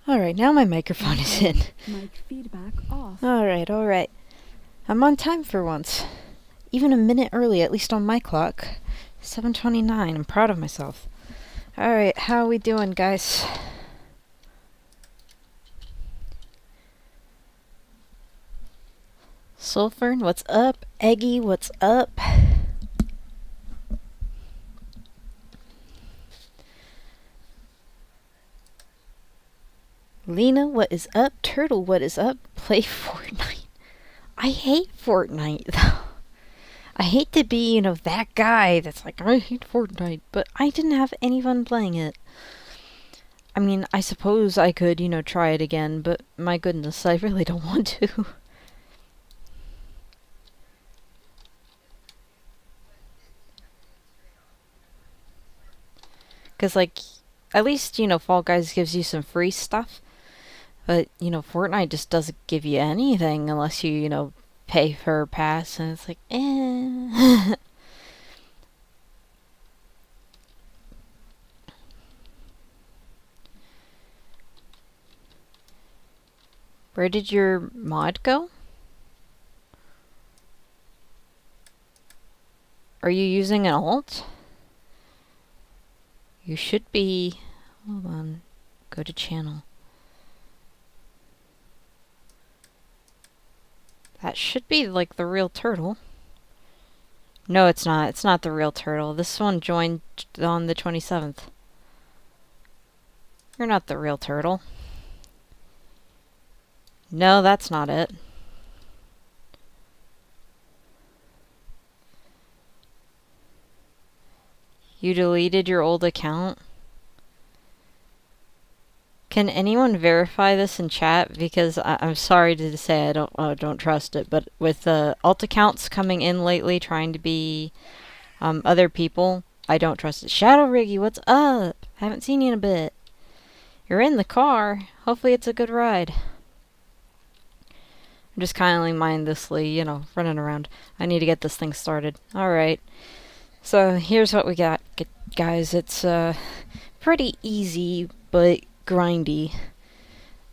Alright, now my microphone is in. Mic feedback off. Alright. I'm on time for once. Even a minute early, at least on my clock. 7:29. I'm proud of myself. Alright, how are we doing, guys? Sulfurn, what's up? Eggy, what's up? Lena, what is up? Turtle, what is up? Play Fortnite. I hate Fortnite, though. I hate to be, that guy that's like, I hate Fortnite, but I didn't have any fun playing it. I mean, I suppose I could, try it again, but my goodness, I really don't want to. Because, at least, Fall Guys gives you some free stuff. But, Fortnite just doesn't give you anything unless you, pay for a pass. And it's like, eh. Where did your mod go? Are you using an alt? You should be... Hold on. Go to channel. That should be, the real turtle. No, it's not. It's not the real turtle. This one joined on the 27th. You're not the real turtle. No, that's not it. You deleted your old account? Can anyone verify this in chat? Because I'm sorry to say I don't trust it, but with alt accounts coming in lately trying to be other people, I don't trust it. Shadow Riggy, what's up? Haven't seen you in a bit. You're in the car. Hopefully it's a good ride. I'm just kindly mindlessly, running around. I need to get this thing started. Alright. So here's what we got, guys. It's pretty easy, but grindy.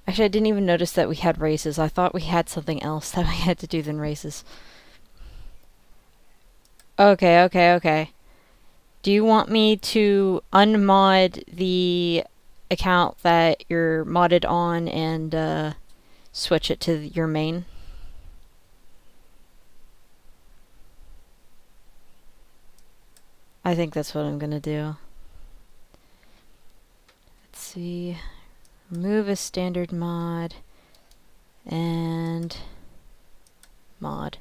Actually, I didn't even notice that we had races. I thought we had something else that we had to do than races. Okay. Do you want me to unmod the account that you're modded on and switch it to your main? I think that's what I'm gonna do. Let's see. Remove a standard mod and mod.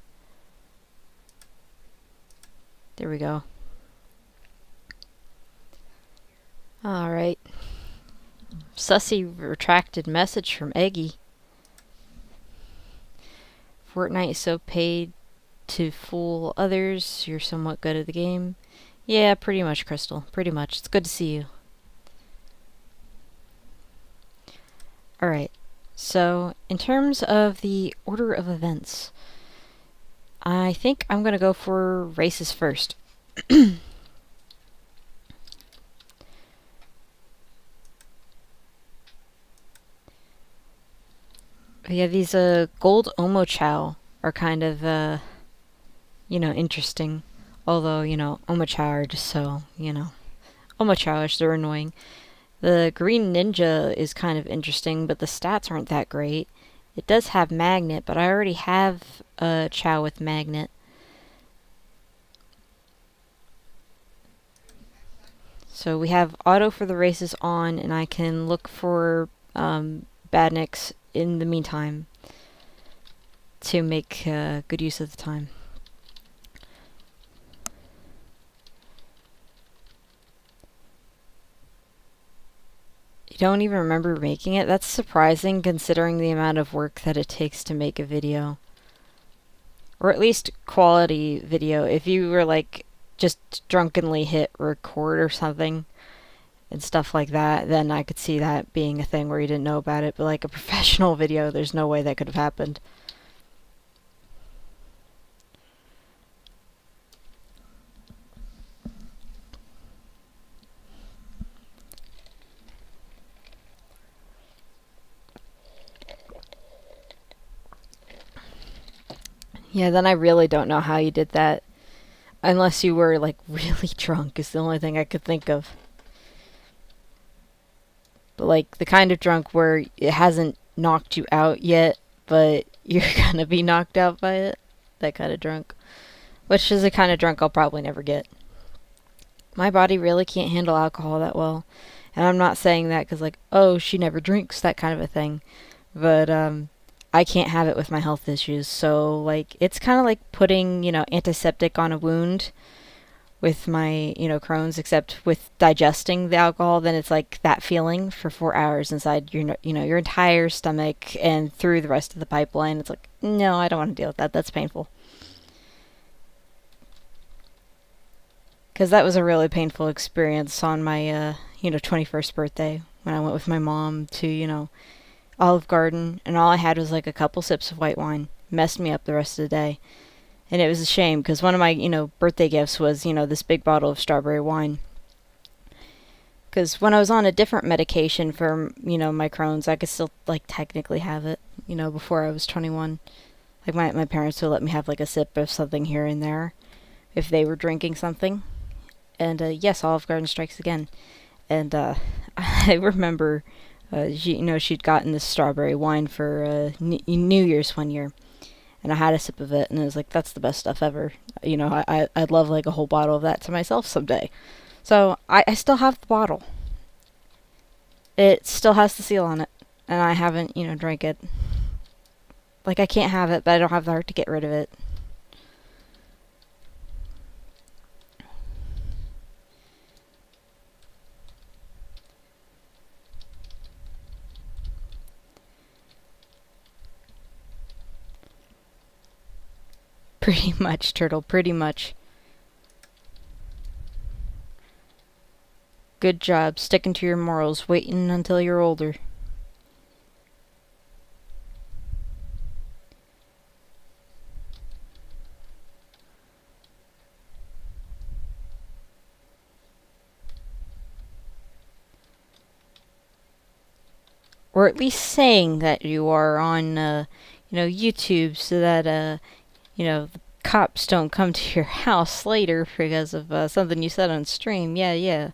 There we go. Alright. Sussy retracted message from Eggy. Fortnite is so paid to fool others. You're somewhat good at the game. Yeah, pretty much, Crystal. Pretty much. It's good to see you. Alright. So, in terms of the order of events, I think I'm going to go for races first. Yeah, these gold Omo Chow are kind of, interesting. Although, Omo Chow are just so, Omo Chowish, they're annoying. The green ninja is kind of interesting, but the stats aren't that great. It does have magnet, but I already have a Chow with magnet. So we have auto for the races on, and I can look for badniks in the meantime to make good use of the time. You don't even remember making it? That's surprising considering the amount of work that it takes to make a video. Or at least quality video. If you were just drunkenly hit record or something and stuff like that, then I could see that being a thing where you didn't know about it. But a professional video, there's no way that could have happened. Yeah, then I really don't know how you did that. Unless you were like really drunk is the only thing I could think of. But like the kind of drunk where it hasn't knocked you out yet, but you're gonna be knocked out by it. That kind of drunk. Which is the kind of drunk I'll probably never get. My body really can't handle alcohol that well. And I'm not saying that because, like, oh, she never drinks, that kind of a thing. But, I can't have it with my health issues. So, like, it's kind of like putting, antiseptic on a wound with my, Crohn's, except with digesting the alcohol, then it's like that feeling for 4 hours inside your, your entire stomach and through the rest of the pipeline. It's like, no, I don't want to deal with that. That's painful. Because that was a really painful experience on my, 21st birthday when I went with my mom to, Olive Garden, and all I had was like a couple sips of white wine. Messed me up the rest of the day. And it was a shame because one of my, birthday gifts was, this big bottle of strawberry wine. Because when I was on a different medication for, my Crohn's, I could still, like, technically have it, before I was 21. Like, my parents would let me have, like, a sip of something here and there if they were drinking something. And, yes, Olive Garden strikes again. And, I remember, she'd gotten this strawberry wine for, New Year's one year. And I had a sip of it, and it was like, that's the best stuff ever. I'd love, like, a whole bottle of that to myself someday. So, I still have the bottle. It still has the seal on it. And I haven't, drank it. Like, I can't have it, but I don't have the heart to get rid of it. Pretty much, Turtle, pretty much. Good job, sticking to your morals, waiting until you're older. Or at least saying that you are on, YouTube so that, the cops don't come to your house later because of something you said on stream. Yeah, yeah.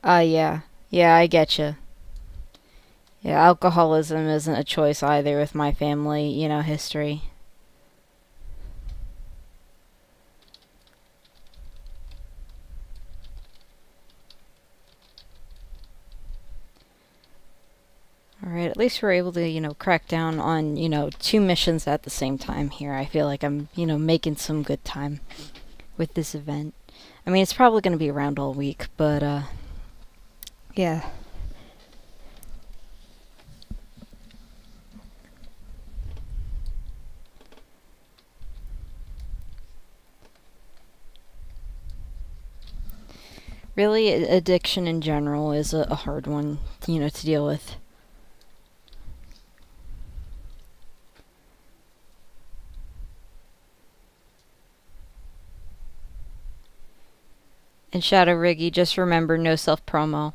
Yeah. Yeah, I get you. Yeah, alcoholism isn't a choice either with my family, history. Alright, at least we're able to, crack down on, two missions at the same time here. I feel like I'm, making some good time with this event. I mean, it's probably going to be around all week, but, yeah. Really, addiction in general is a hard one, to deal with. And Shadow Riggy, just remember, no self-promo.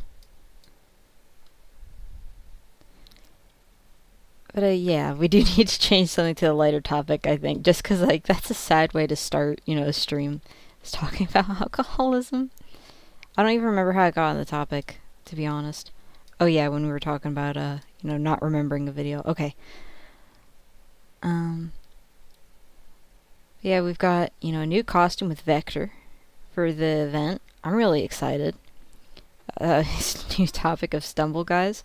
But yeah, we do need to change something to a lighter topic, I think. Just because, like, that's a sad way to start, a stream. Is talking about alcoholism. I don't even remember how I got on the topic, to be honest. Oh yeah, when we were talking about, not remembering a video. Okay. Yeah, we've got, a new costume with Vector for the event. I'm really excited. New topic of Stumble Guys.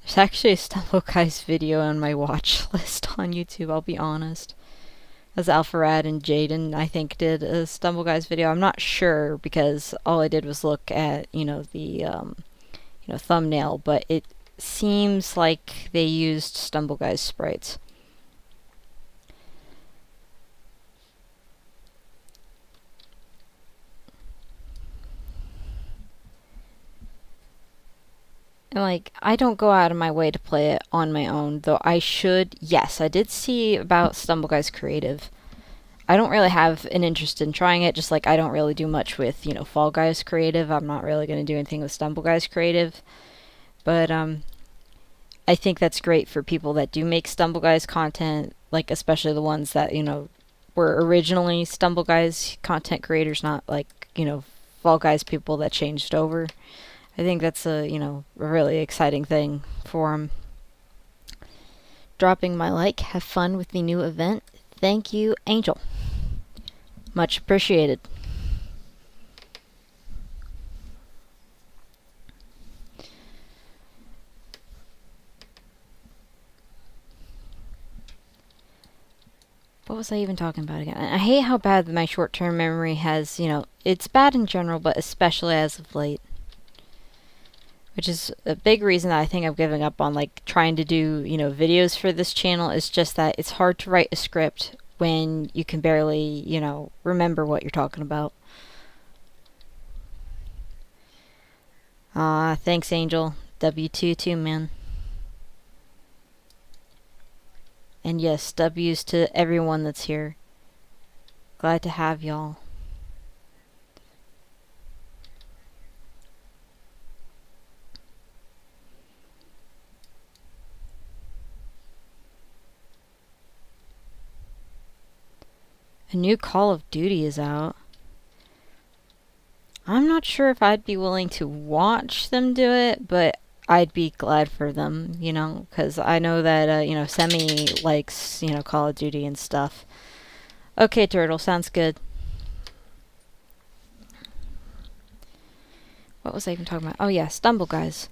There's actually a Stumble Guys video on my watch list on YouTube, I'll be honest. As Alpharad and Jaden, I think, did a Stumble Guys video. I'm not sure because all I did was look at, the, thumbnail, but it seems like they used Stumble Guys sprites. And, like, I don't go out of my way to play it on my own, though I should. Yes, I did see about Stumble Guys Creative. I don't really have an interest in trying it, just like I don't really do much with, Fall Guys Creative. I'm not really going to do anything with Stumble Guys Creative. But, I think that's great for people that do make Stumble Guys content, like especially the ones that, you know, were originally Stumble Guys content creators, not like, you know, Fall Guys people that changed over. I think that's a, you know, a really exciting thing for them. Dropping my like. Have fun with the new event. Thank you, Angel. Much appreciated. What was I even talking about again? I hate how bad my short-term memory has, you know, it's bad in general, but especially as of late. Which is a big reason that I think I'm giving up on, like, trying to do, you know, videos for this channel. Is just that it's hard to write a script when you can barely, you know, remember what you're talking about. Thanks, Angel. W2 too, man. And yes, W's to everyone that's here. Glad to have y'all. A new Call of Duty is out. I'm not sure if I'd be willing to watch them do it, but I'd be glad for them, you know, because I know that, you know, Semi likes, you know, Call of Duty and stuff. Okay, Turtle, sounds good. What was I even talking about? Oh, yeah, Stumble Guys.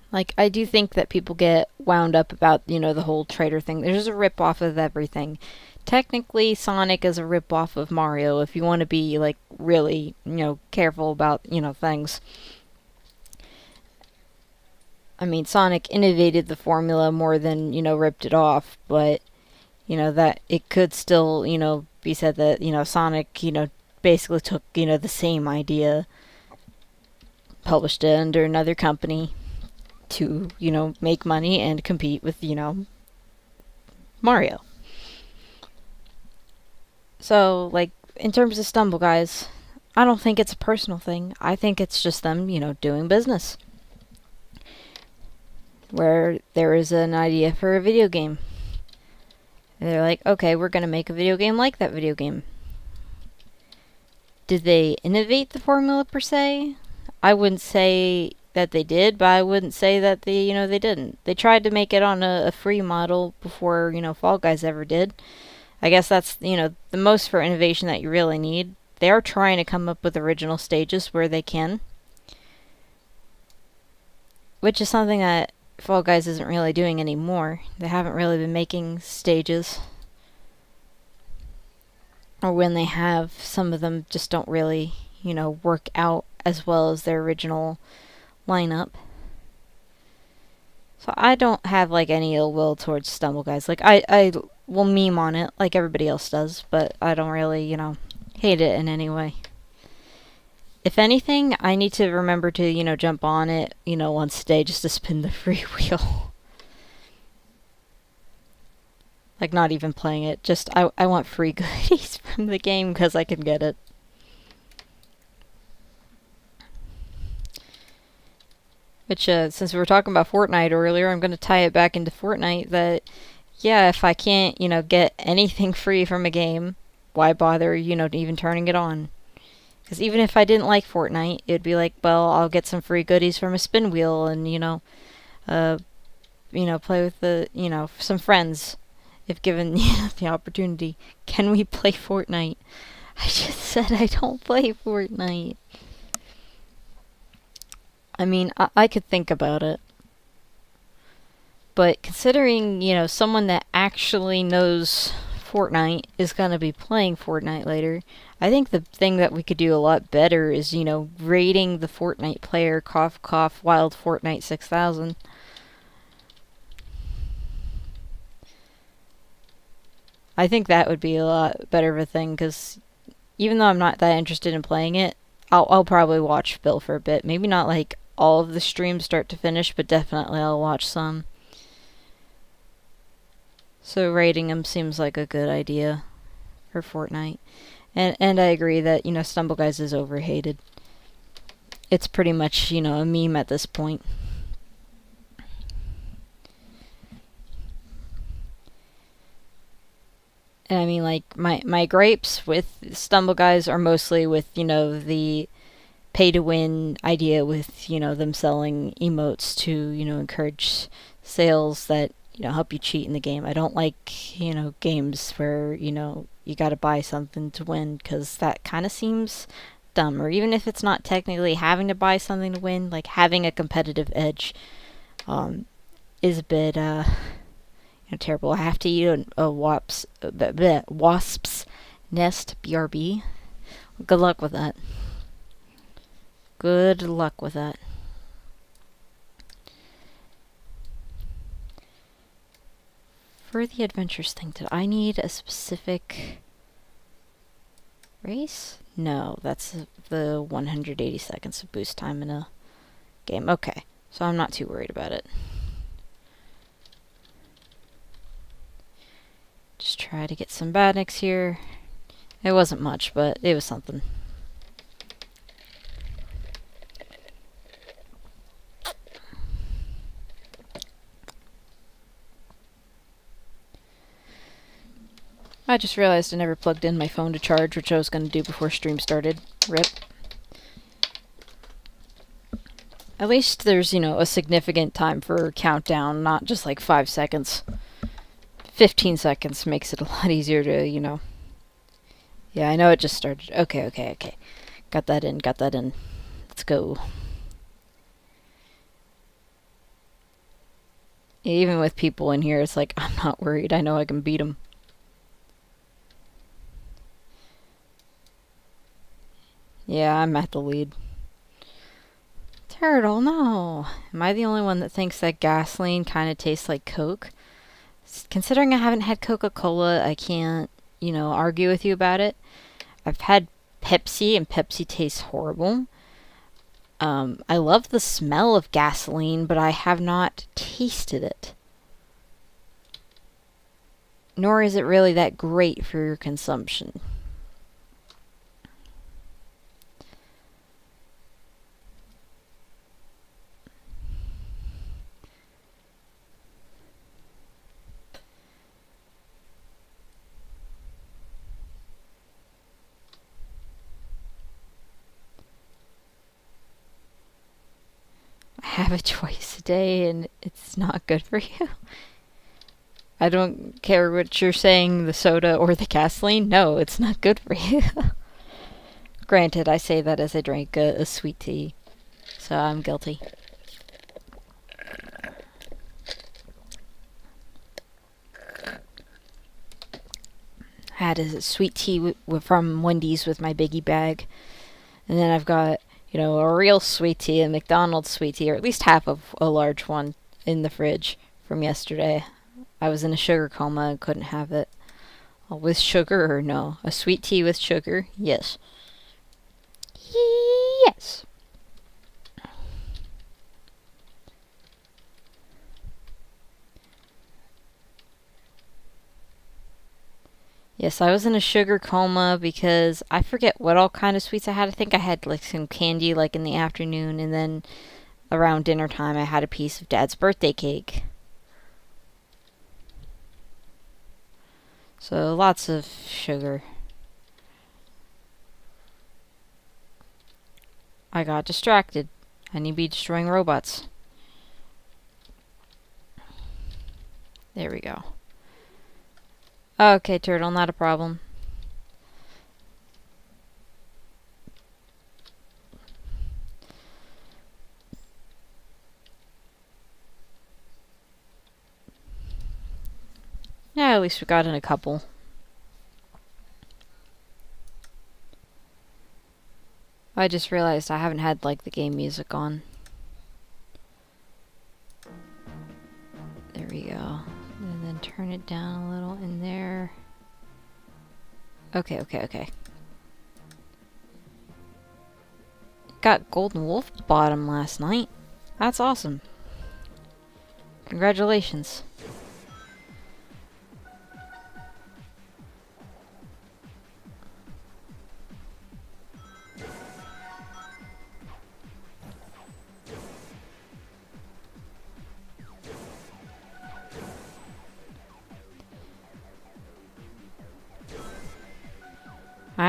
Like, I do think that people get wound up about, you know, the whole traitor thing. There's a rip-off of everything. Technically, Sonic is a rip-off of Mario if you want to be, like, really, you know, careful about, you know, things. I mean, Sonic innovated the formula more than, you know, ripped it off, but, you know, that it could still, you know, be said that, you know, Sonic, you know, basically took, you know, the same idea, published it under another company to, you know, make money and compete with, you know, Mario. So, like, in terms of Stumble Guys, I don't think it's a personal thing. I think it's just them, you know, doing business. Where there is an idea for a video game. And they're like, okay, we're going to make a video game like that video game. Did they innovate the formula per se? I wouldn't say that they did, but I wouldn't say that they, you know, they didn't. They tried to make it on a free model before, you know, Fall Guys ever did. I guess that's, you know, the most for innovation that you really need. They are trying to come up with original stages where they can. Which is something that Fall Guys isn't really doing anymore. They haven't really been making stages. Or when they have, some of them just don't really, you know, work out as well as their original lineup. So I don't have, like, any ill will towards Stumble Guys. Like, I will meme on it like everybody else does, but I don't really, you know, hate it in any way. If anything, I need to remember to, you know, jump on it, you know, once a day just to spin the free wheel. Like, not even playing it. Just, I want free goodies from the game because I can get it. Which, since we were talking about Fortnite earlier, I'm going to tie it back into Fortnite that, yeah, if I can't, you know, get anything free from a game, why bother, you know, even turning it on? Because even if I didn't like Fortnite, it'd be like, well, I'll get some free goodies from a spin wheel and, you know, play with the, you know, some friends if given you know, the opportunity. Can we play Fortnite? I just said I don't play Fortnite. I mean, I could think about it. But considering, you know, someone that actually knows Fortnite is going to be playing Fortnite later, I think the thing that we could do a lot better is, you know, rating the Fortnite player, cough, cough, wild Fortnite 6000. I think that would be a lot better of a thing, because even though I'm not that interested in playing it, I'll probably watch Phil for a bit. Maybe not like all of the streams start to finish, but definitely I'll watch some. So rating him seems like a good idea for Fortnite. And I agree that, you know, Stumble Guys is overhated. It's pretty much, you know, a meme at this point. And I mean, like, my gripes with Stumble Guys are mostly with, you know, the pay to win idea with, you know, them selling emotes to, you know, encourage sales that, you know, help you cheat in the game. I don't like, you know, games where, you know, you got to buy something to win, because that kind of seems dumb. Or even if it's not technically having to buy something to win, like having a competitive edge um, is a bit you know, terrible. I have to eat wasp's nest, BRB. Good luck with that. Good luck with that. For the adventures thing, did I need a specific race? No, that's the 180 seconds of boost time in a game. Okay, so I'm not too worried about it. Just try to get some badniks here. It wasn't much, but it was something. I just realized I never plugged in my phone to charge, which I was going to do before stream started. RIP. At least there's, you know, a significant time for countdown, not just like 5 seconds. 15 seconds makes it a lot easier to, you know. Yeah, I know it just started. Okay. Got that in. Let's go. Even with people in here, it's like, I'm not worried. I know I can beat them. Yeah, I'm at the lead. Turtle, no. Am I the only one that thinks that gasoline kind of tastes like Coke? Considering I haven't had Coca-Cola, I can't, you know, argue with you about it. I've had Pepsi, and Pepsi tastes horrible. I love the smell of gasoline, but I have not tasted it. Nor is it really that great for your consumption. I have it twice a day, and it's not good for you. I don't care what you're saying, the soda or the gasoline. No, it's not good for you. Granted, I say that as I drank a sweet tea, so I'm guilty. I had a sweet tea from Wendy's with my biggie bag, and then I've got, you know, a real sweet tea, a McDonald's sweet tea, or at least half of a large one in the fridge from yesterday. I was in a sugar coma and couldn't have it. With sugar or no? A sweet tea with sugar? Yes. Yes. Yes, I was in a sugar coma because I forget what all kind of sweets I had. I think I had like some candy like in the afternoon, and then around dinner time I had a piece of Dad's birthday cake. So lots of sugar. I got distracted. I need to be destroying robots. There we go. Okay, Turtle, not a problem. Yeah, at least we got in a couple. I just realized I haven't had like the game music on. There we go. And then turn it down a little in there. Okay. Got Golden Wolf bottom last night. That's awesome. Congratulations.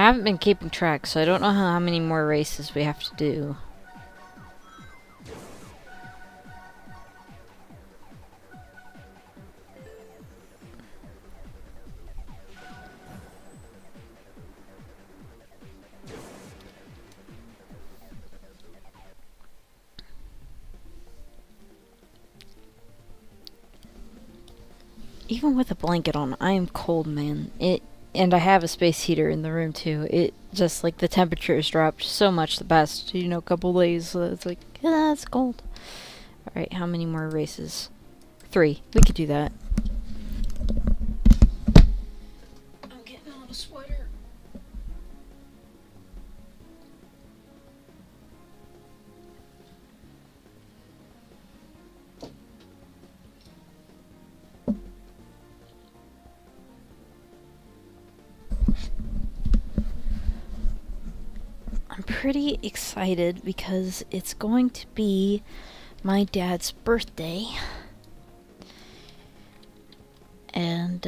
haven't been keeping track, so I don't know how many more races we have to do. Even with a blanket on, I am cold, man. And I have a space heater in the room too. It just like the temperature has dropped so much the past, couple days. So it's like, yeah, it's cold. All right, how many more races? 3. We could do that. I'm getting out a sweater. I'm pretty excited because it's going to be my dad's birthday. And,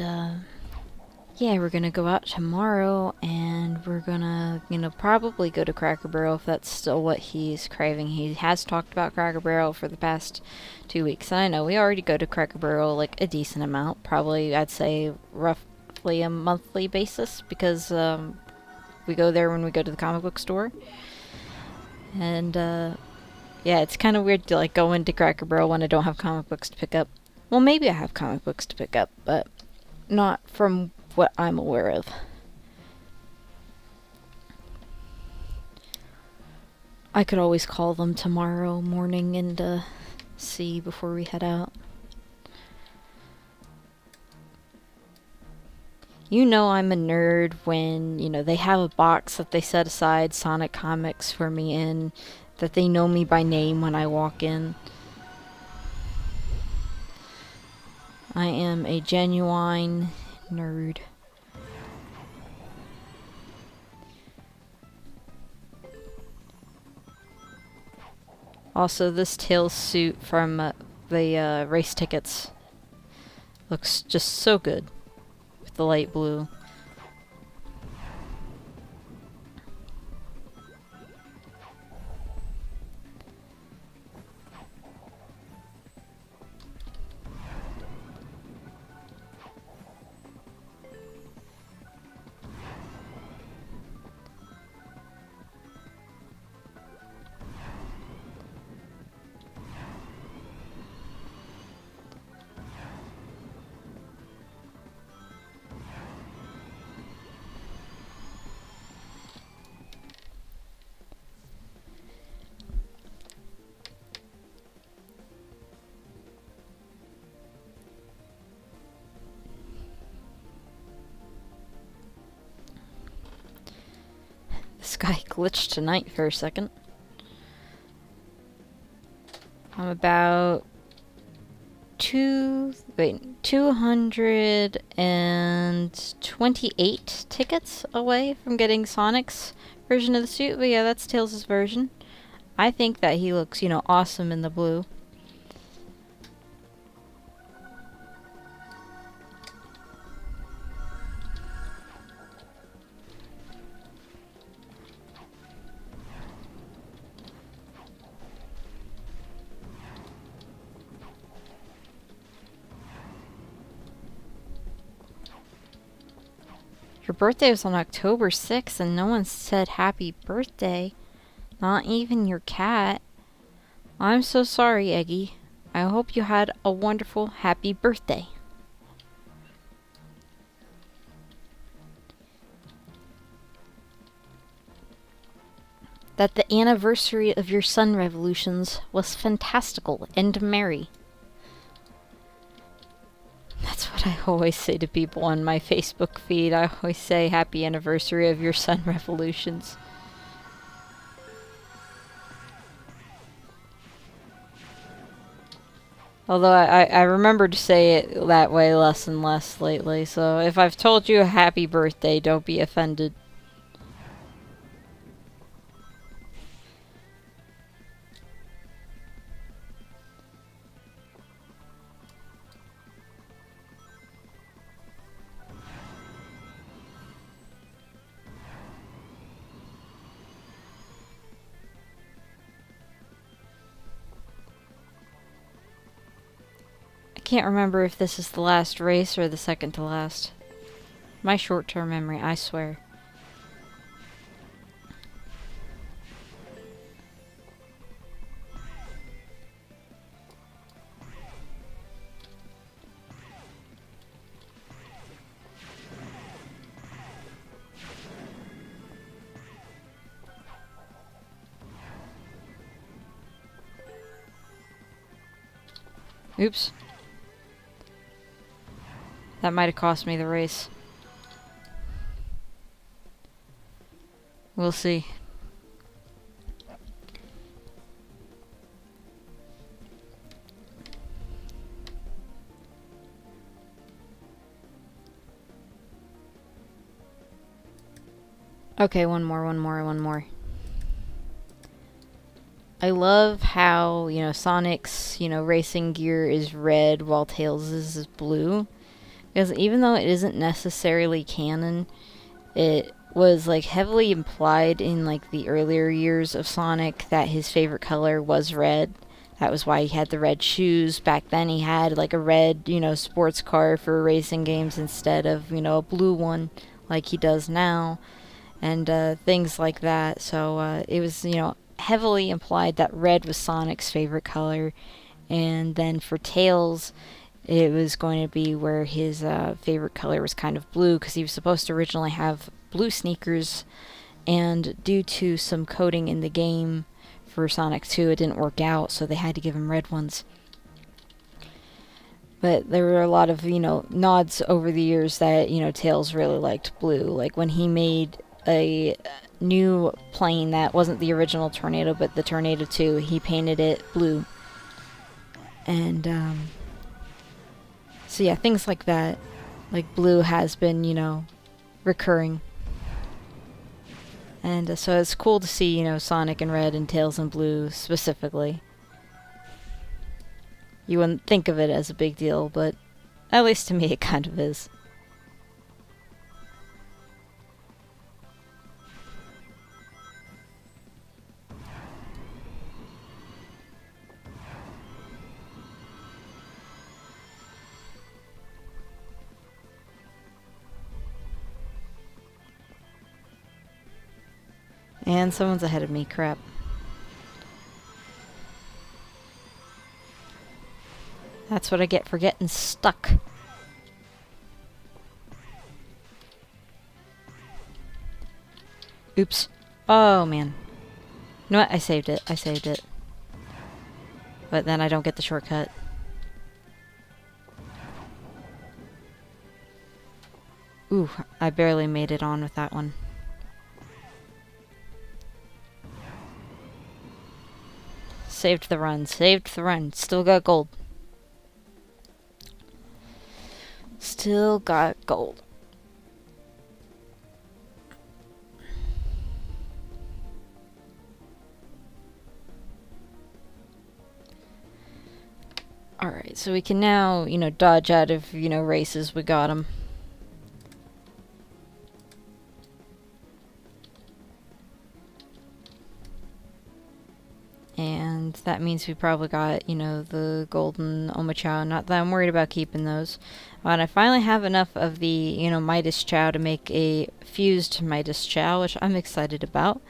yeah, we're gonna go out tomorrow and we're gonna, probably go to Cracker Barrel if that's still what he's craving. He has talked about Cracker Barrel for the past 2 weeks. And I know we already go to Cracker Barrel like a decent amount. Probably, I'd say, roughly a monthly basis because, we go there when we go to the comic book store. And, yeah, it's kind of weird to like go into Cracker Barrel when I don't have comic books to pick up. Well, maybe I have comic books to pick up, but not from what I'm aware of. I could always call them tomorrow morning and see before we head out. I'm a nerd when, they have a box that they set aside Sonic comics for me in, that they know me by name when I walk in. I am a genuine nerd. Also, this Tails suit from the race tickets looks just so good with the light blue. This guy glitched tonight for a second. I'm about 228 tickets away from getting Sonic's version of the suit, but yeah, that's Tails' version. I think that he looks, awesome in the blue. Your birthday was on October 6th and no one said happy birthday. Not even your cat. I'm so sorry, Eggy. I hope you had a wonderful happy birthday. That the anniversary of your sun revolutions was fantastical and merry. That's what I always say to people on my Facebook feed. I always say happy anniversary of your sun revolutions. Although I remember to say it that way less and less lately, so if I've told you a happy birthday, don't be offended. can't remember if this is the last race or the second to last. My short-term memory, I swear. Oops. That might have cost me the race. We'll see. Okay, one more. I love how, Sonic's, racing gear is red while Tails' is blue. Because even though it isn't necessarily canon, it was, like, heavily implied in, like, the earlier years of Sonic that his favorite color was red. That was why he had the red shoes. Back then he had, like, a red, sports car for racing games instead of, a blue one like he does now. And things like that. So it was, heavily implied that red was Sonic's favorite color. And then for Tails, it was going to be where his favorite color was kind of blue, because he was supposed to originally have blue sneakers, and due to some coding in the game for Sonic 2, it didn't work out, so they had to give him red ones. But there were a lot of, nods over the years that, Tails really liked blue. Like when he made a new plane that wasn't the original Tornado, but the Tornado 2, he painted it blue. And, so yeah, things like that. Like blue has been, recurring. And so it's cool to see, Sonic in red and Tails in blue specifically. You wouldn't think of it as a big deal, but at least to me it kind of is. And someone's ahead of me, crap. That's what I get for getting stuck. Oops. Oh, man. You know what? I saved it. But then I don't get the shortcut. Ooh, I barely made it on with that one. Saved the run. Still got gold. Alright, so we can now, dodge out of, races. We got them. And that means we probably got, the golden Omochao. Not that I'm worried about keeping those. And I finally have enough of the, Midas Chow to make a fused Midas Chow, which I'm excited about.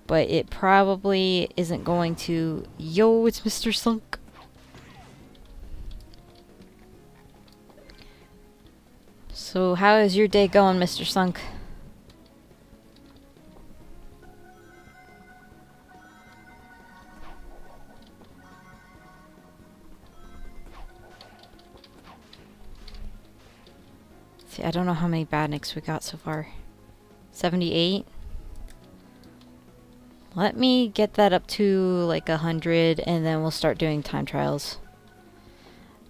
But it probably isn't going to... Yo, it's Mr. Sunk. So how is your day going, Mr. Sunk? See, I don't know how many badniks we got so far. 78? Let me get that up to like 100 and then we'll start doing time trials.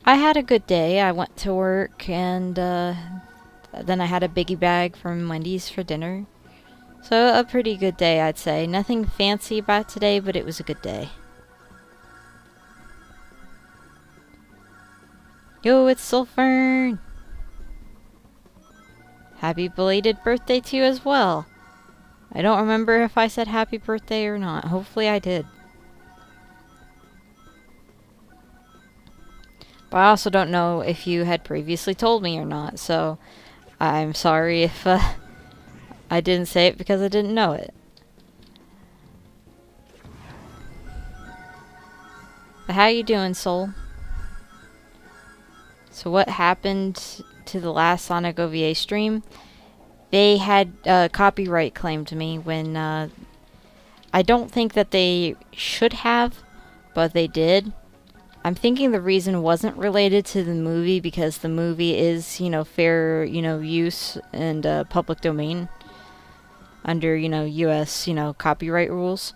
I had a good day. I went to work and then I had a biggie bag from Wendy's for dinner. So a pretty good day, I'd say. Nothing fancy about today, but it was a good day. Yo, it's Sulfurn! Happy belated birthday to you as well. I don't remember if I said happy birthday or not. Hopefully I did. But I also don't know if you had previously told me or not, so I'm sorry if I didn't say it because I didn't know it. But how you doing, Soul? So what happened to the last Sonic OVA stream? They had copyright claimed to me when I don't think that they should have, but they did. I'm thinking the reason wasn't related to the movie because the movie is, fair, use and public domain under, US, copyright rules.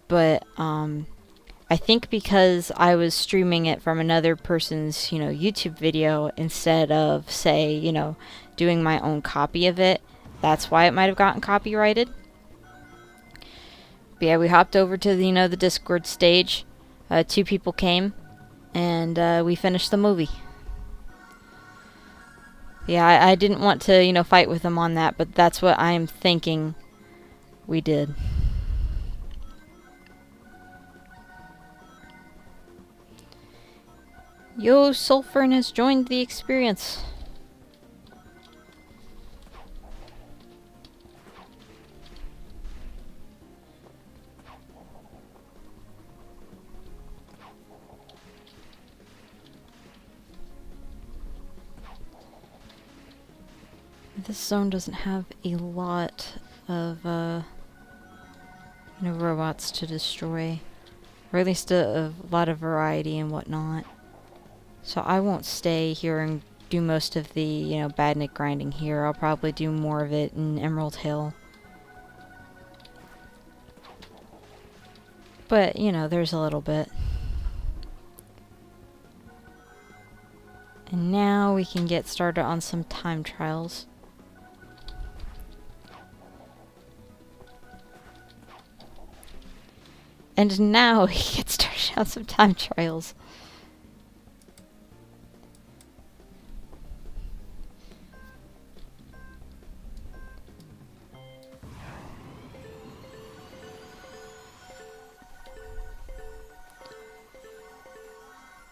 But I think because I was streaming it from another person's, YouTube video instead of, say, doing my own copy of it, that's why it might have gotten copyrighted. But yeah, we hopped over to the, the Discord stage. 2 people came, and we finished the movie. Yeah, I didn't want to, fight with them on that, but that's what I'm thinking we did. Yo, Sulfurn has joined the experience. This zone doesn't have a lot of, robots to destroy. Or at least a lot of variety and whatnot. So I won't stay here and do most of the, badnik grinding here. I'll probably do more of it in Emerald Hill. But, there's a little bit. And now we can get started on some time trials. And now we get started on some time trials.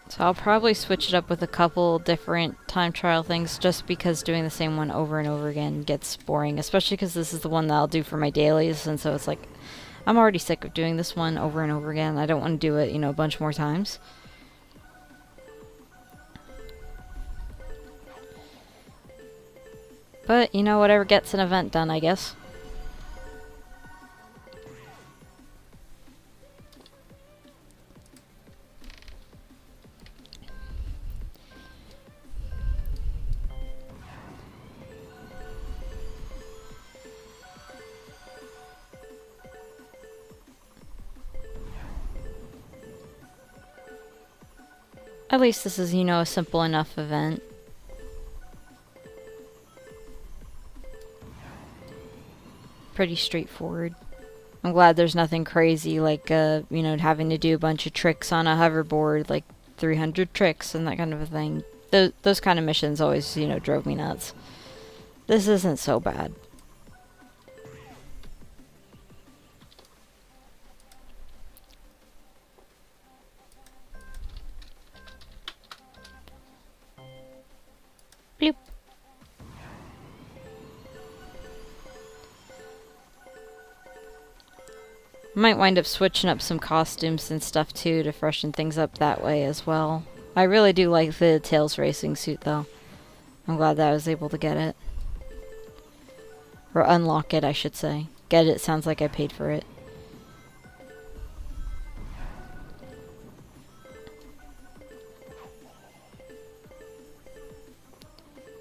So I'll probably switch it up with a couple different time trial things just because doing the same one over and over again gets boring, especially because this is the one that I'll do for my dailies, and so it's like, I'm already sick of doing this one over and over again. I don't want to do it, a bunch more times. But, whatever gets an event done, I guess. At least this is, a simple enough event. Pretty straightforward. I'm glad there's nothing crazy like, having to do a bunch of tricks on a hoverboard, like 300 tricks and that kind of a thing. Those kind of missions always, drove me nuts. This isn't so bad. Bloop. Might wind up switching up some costumes and stuff too to freshen things up that way as well. I really do like the Tails racing suit though. I'm glad that I was able to get it. Or unlock it, I should say. Get it sounds like I paid for it.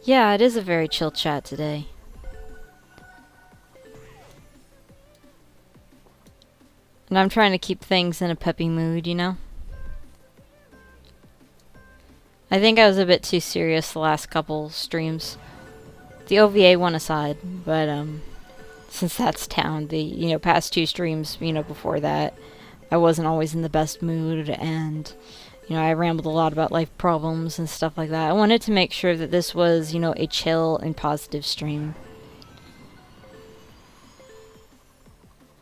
Yeah, it is a very chill chat today. And I'm trying to keep things in a peppy mood, I think I was a bit too serious the last couple streams. The OVA one aside, but since that's town, the past 2 streams, before that, I wasn't always in the best mood, and I rambled a lot about life problems and stuff like that. I wanted to make sure that this was, a chill and positive stream.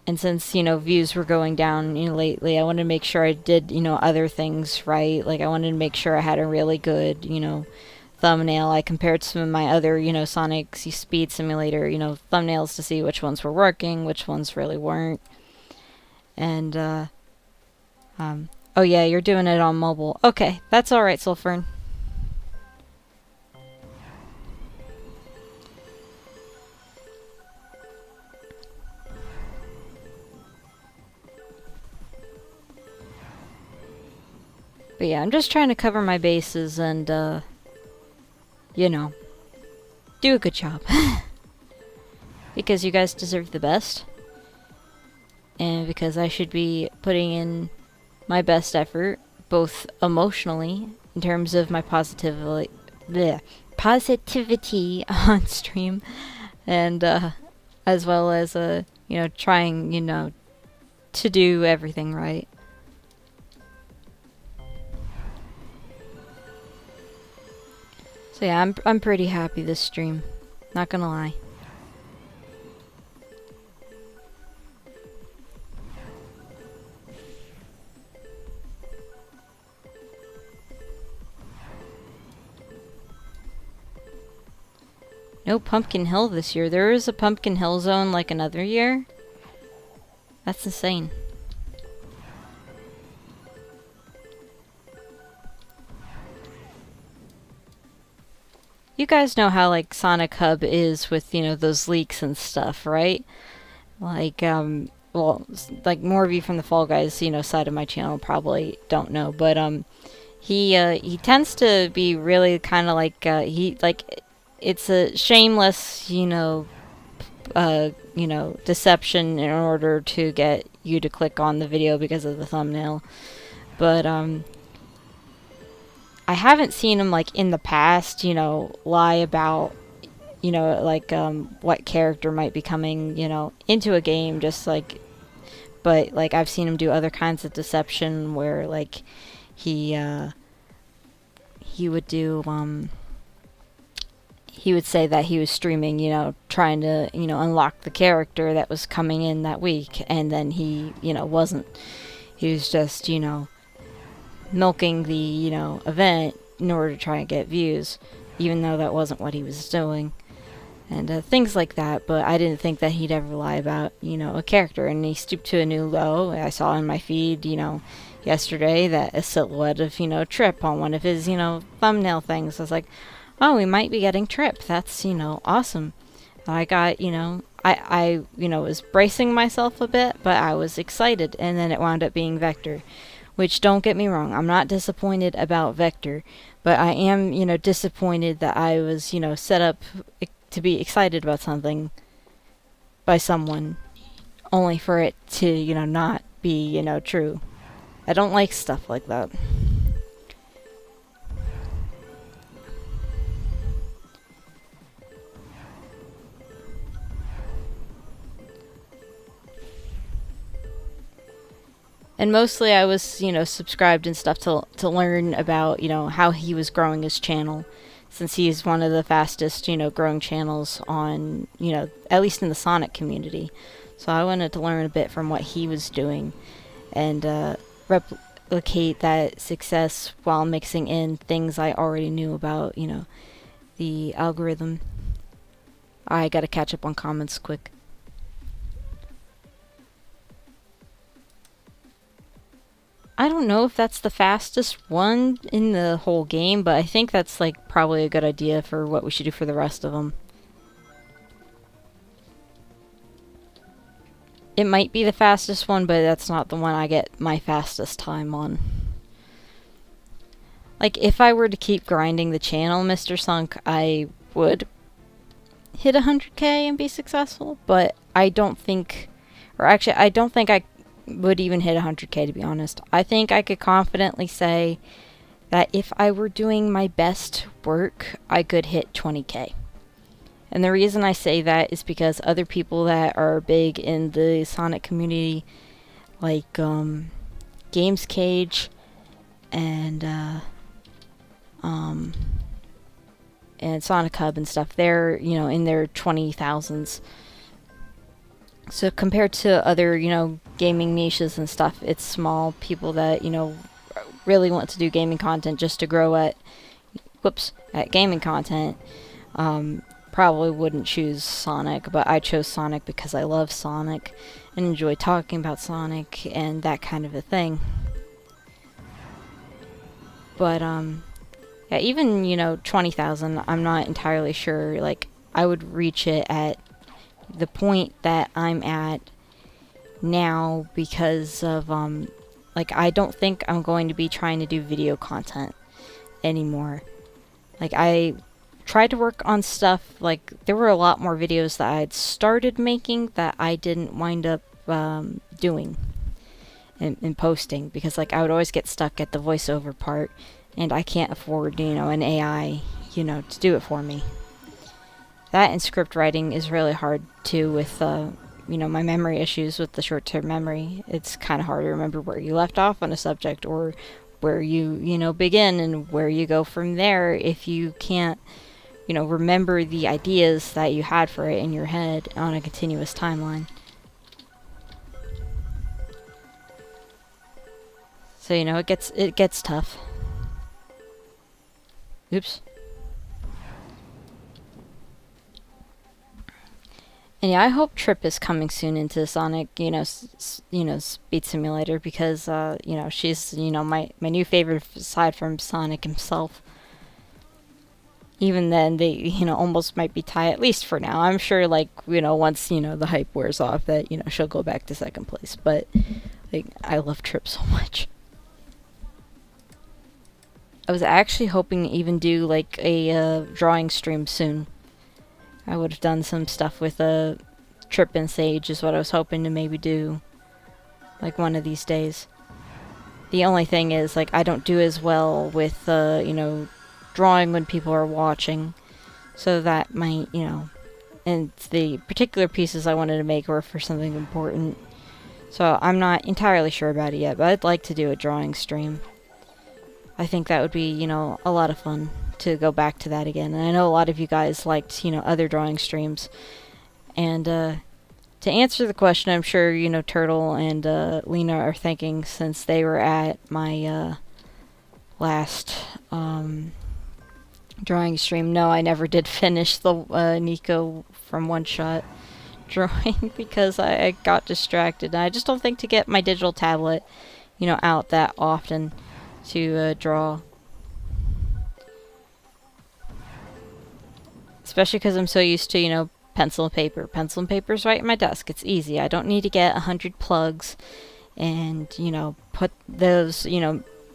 And since, views were going down, lately, I wanted to make sure I did, other things right. Like, I wanted to make sure I had a really good, thumbnail. I compared some of my other, Sonic Speed Simulator, thumbnails to see which ones were working, which ones really weren't. And, oh yeah, you're doing it on mobile. Okay, that's alright, Sulfurn. But yeah, I'm just trying to cover my bases and, do a good job. Because you guys deserve the best. And because I should be putting in my best effort, both emotionally, in terms of my positivity on stream, and, as well as, trying, to do everything right. So yeah, I'm pretty happy this stream. Not gonna lie. No Pumpkin Hill this year. There is a Pumpkin Hill zone like another year. That's insane. You guys know how, like, Sonic Hub is with, those leaks and stuff, right? Like, well, like, more of you from the Fall Guys, side of my channel probably don't know, but, he tends to be really kind of like, it's a shameless, deception in order to get you to click on the video because of the thumbnail. But, I haven't seen him, like, in the past, lie about, what character might be coming, into a game, just, like, but, like, I've seen him do other kinds of deception where, like, he would do, he would say that he was streaming, trying to, unlock the character that was coming in that week, and then he, wasn't. He was just, milking the, event in order to try and get views, even though that wasn't what he was doing. And things like that, but I didn't think that he'd ever lie about, a character. And he stooped to a new low. I saw in my feed, yesterday that a silhouette of, Trip on one of his, thumbnail things. I was like, oh, we might be getting Trip. That's, awesome. I got, I was bracing myself a bit, but I was excited. And then it wound up being Vector. Which, don't get me wrong, I'm not disappointed about Vector, but I am, disappointed that I was, set up to be excited about something by someone, only for it to, not be, true. I don't like stuff like that. And mostly I was, subscribed and stuff to learn about, how he was growing his channel. Since he's one of the fastest, growing channels on, at least in the Sonic community. So I wanted to learn a bit from what he was doing. And, replicate that success while mixing in things I already knew about, the algorithm. I gotta catch up on comments quick. I don't know if that's the fastest one in the whole game, but I think that's, like, probably a good idea for what we should do for the rest of them. It might be the fastest one, but that's not the one I get my fastest time on. Like, if I were to keep grinding the channel, Mr. Sunk, I would hit 100k and be successful, but I don't think, or actually, I don't think I would even hit 100k, to be honest. I think I could confidently say that if I were doing my best work, I could hit 20k. And the reason I say that is because other people that are big in the Sonic community, like Games Cage and Sonic Hub and stuff, they're, in their 20,000s. So compared to other, gaming niches and stuff, it's small people that, really want to do gaming content just to grow at gaming content. Probably wouldn't choose Sonic, but I chose Sonic because I love Sonic and enjoy talking about Sonic and that kind of a thing. But yeah, even 20,000, I'm not entirely sure. Like I would reach it at the point that I'm at now because of like I don't think I'm going to be trying to do video content anymore. Like I tried to work on stuff, like there were a lot more videos that I had started making that I didn't wind up doing and posting because like I would always get stuck at the voiceover part and I can't afford, an AI, to do it for me. That and script writing is really hard too with my memory issues with the short-term memory. It's kind of hard to remember where you left off on a subject or where you begin and where you go from there if you can't, remember the ideas that you had for it in your head on a continuous timeline. So, it gets tough. Oops. And yeah, I hope Trip is coming soon into Sonic, Speed Simulator because, she's, my new favorite aside from Sonic himself. Even then, they, almost might be tied, at least for now. I'm sure, like, once, the hype wears off that, she'll go back to second place. But, like, I love Trip so much. I was actually hoping to even do, like, a drawing stream soon. I would have done some stuff with a Trip and Sage is what I was hoping to maybe do, like one of these days. The only thing is, like, I don't do as well with, drawing when people are watching, so that might, and the particular pieces I wanted to make were for something important. So I'm not entirely sure about it yet, but I'd like to do a drawing stream. I think that would be, a lot of fun to go back to that again. And I know a lot of you guys liked, other drawing streams. And to answer the question, I'm sure, Turtle and Lena are thinking since they were at my last drawing stream. No, I never did finish the Nico from One Shot drawing because I got distracted. And I just don't think to get my digital tablet, out that often to draw. Especially because I'm so used to, pencil and paper. Pencil and paper's right at my desk. It's easy. I don't need to get 100 plugs and, put those,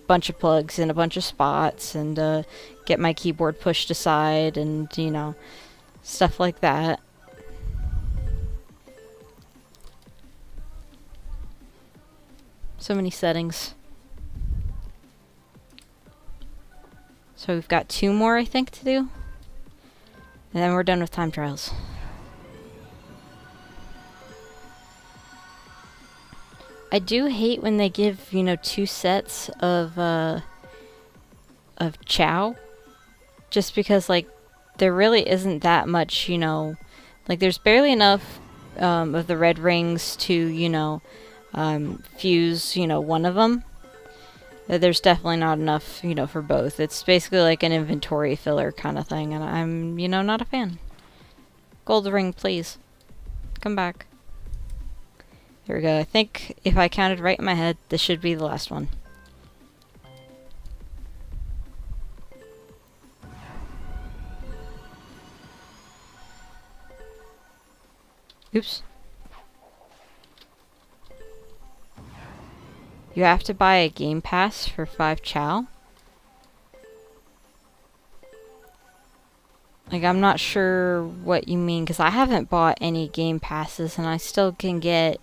bunch of plugs in a bunch of spots and get my keyboard pushed aside and, stuff like that. So many settings. So we've got 2 more, I think, to do. And then we're done with time trials. I do hate when they give, 2 sets of chow. Just because, like, there really isn't that much, like, there's barely enough of the red rings to, fuse, one of them. There's definitely not enough, for both. It's basically like an inventory filler kind of thing, and I'm, not a fan. Gold ring, please. Come back. Here we go. I think if I counted right in my head, this should be the last one. Oops. You have to buy a game pass for 5 chow? Like, I'm not sure what you mean, because I haven't bought any game passes, and I still can get,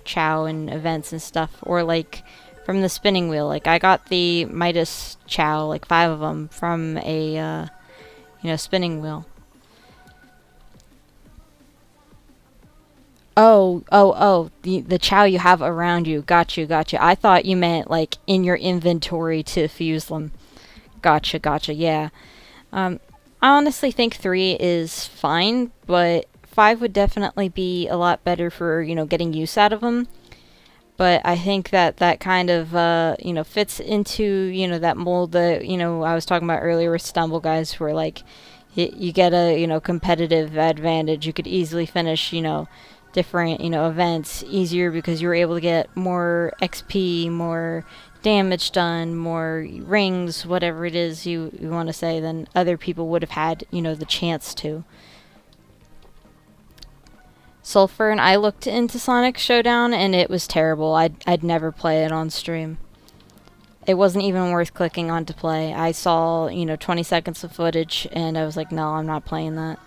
chow and events and stuff. Or, like, from the spinning wheel. Like, I got the Midas chow, like 5 of them, from a, spinning wheel. Oh, the chow you have around you. Gotcha. I thought you meant, like, in your inventory to fuse them. Gotcha, yeah. I honestly think 3 is fine, but 5 would definitely be a lot better for, getting use out of them. But I think that that kind of, fits into, that mold that, I was talking about earlier with Stumble Guys, where, like, you get a, competitive advantage. You could easily finish, different, events easier because you were able to get more XP, more damage done, more rings, whatever it is you want to say, than other people would have had, the chance to. Sulfur and I looked into Sonic Showdown and it was terrible. I'd never play it on stream. It wasn't even worth clicking on to play. I saw, 20 seconds of footage and I was like, no, I'm not playing that.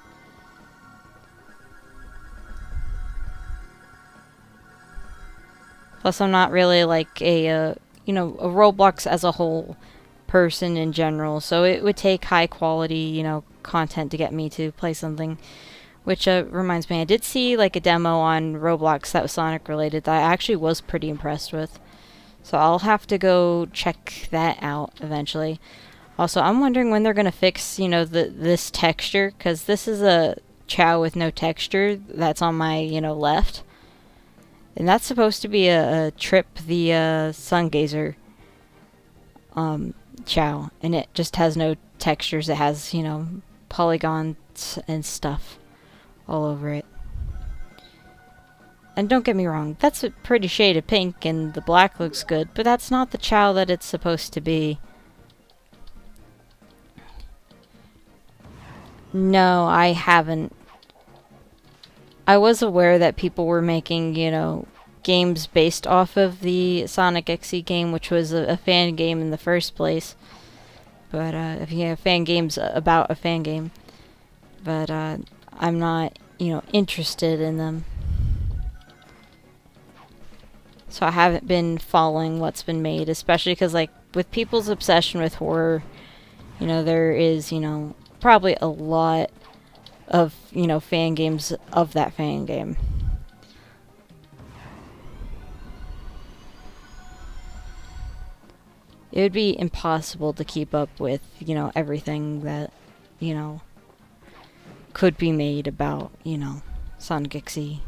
Plus, I'm not really like a Roblox as a whole person in general, so it would take high quality, content to get me to play something. Which reminds me, I did see like a demo on Roblox that was Sonic related that I actually was pretty impressed with. So I'll have to go check that out eventually. Also, I'm wondering when they're going to fix, this texture, because this is a Chow with no texture that's on my, left. And that's supposed to be a Trip, the Sun Gazer Chow. And it just has no textures. It has, polygons and stuff all over it. And don't get me wrong, that's a pretty shade of pink and the black looks good, but that's not the Chow that it's supposed to be. No, I haven't. I was aware that people were making, games based off of the Sonic XE game, which was a fan game in the first place. But, if you have fan games about a fan game. But, I'm not, interested in them. So I haven't been following what's been made, especially because, like, with people's obsession with horror, there is, probably a lot of, fan games of that fan game. It would be impossible to keep up with, everything that, could be made about, Sonic XE.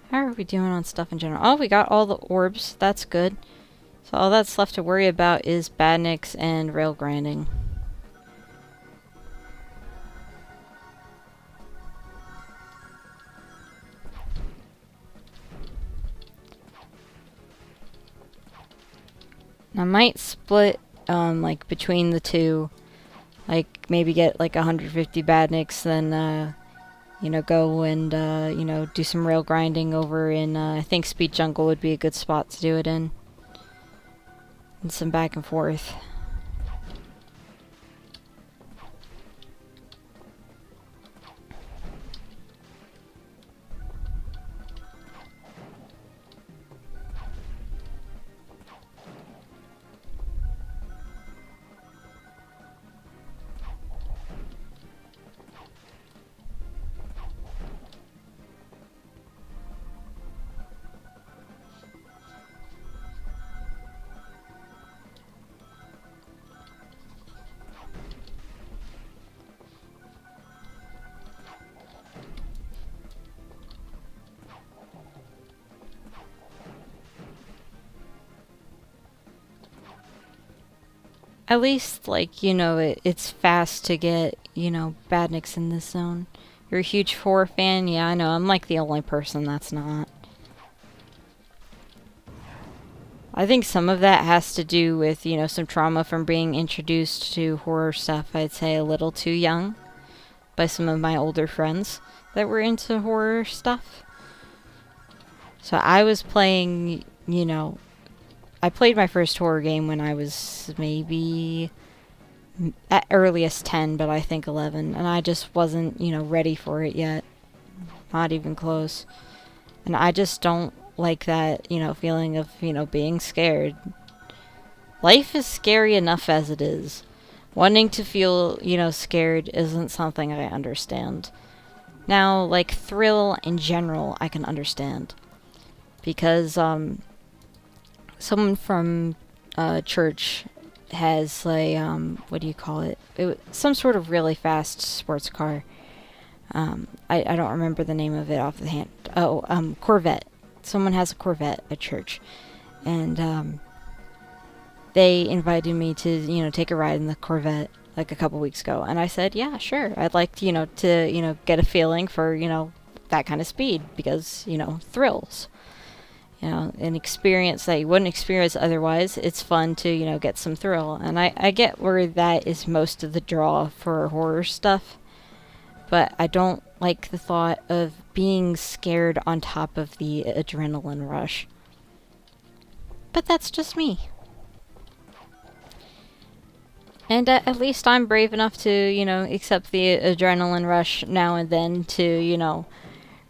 How are we doing on stuff in general? Oh, we got all the orbs. That's good. So all that's left to worry about is badniks and rail grinding. I might split, like, between the two. Like, maybe get, like, 150 badniks, then, go and, do some rail grinding over in, I think Speed Jungle would be a good spot to do it in. And some back and forth. At least, like, it's fast to get, badniks in this zone. You're a huge 4 fan? Yeah, I know. I'm, like, the only person that's not. I think some of that has to do with, some trauma from being introduced to horror stuff, I'd say a little too young, by some of my older friends that were into horror stuff. So I was playing, I played my first horror game when I was maybe at earliest 10, but I think 11. And I just wasn't, ready for it yet. Not even close. And I just don't like that, feeling of, being scared. Life is scary enough as it is. Wanting to feel, scared isn't something I understand. Now, like, thrill in general, I can understand. Because, someone from church has like what do you call it? Some sort of really fast sports car. I don't remember the name of it off the hand. Oh, Corvette. Someone has a Corvette at church, and they invited me to take a ride in the Corvette like a couple weeks ago, and I said, yeah, sure. I'd like to get a feeling for that kind of speed because thrills. An experience that you wouldn't experience otherwise. It's fun to, get some thrill. And I get where that is most of the draw for horror stuff. But I don't like the thought of being scared on top of the adrenaline rush. But that's just me. And at least I'm brave enough to, accept the adrenaline rush now and then to,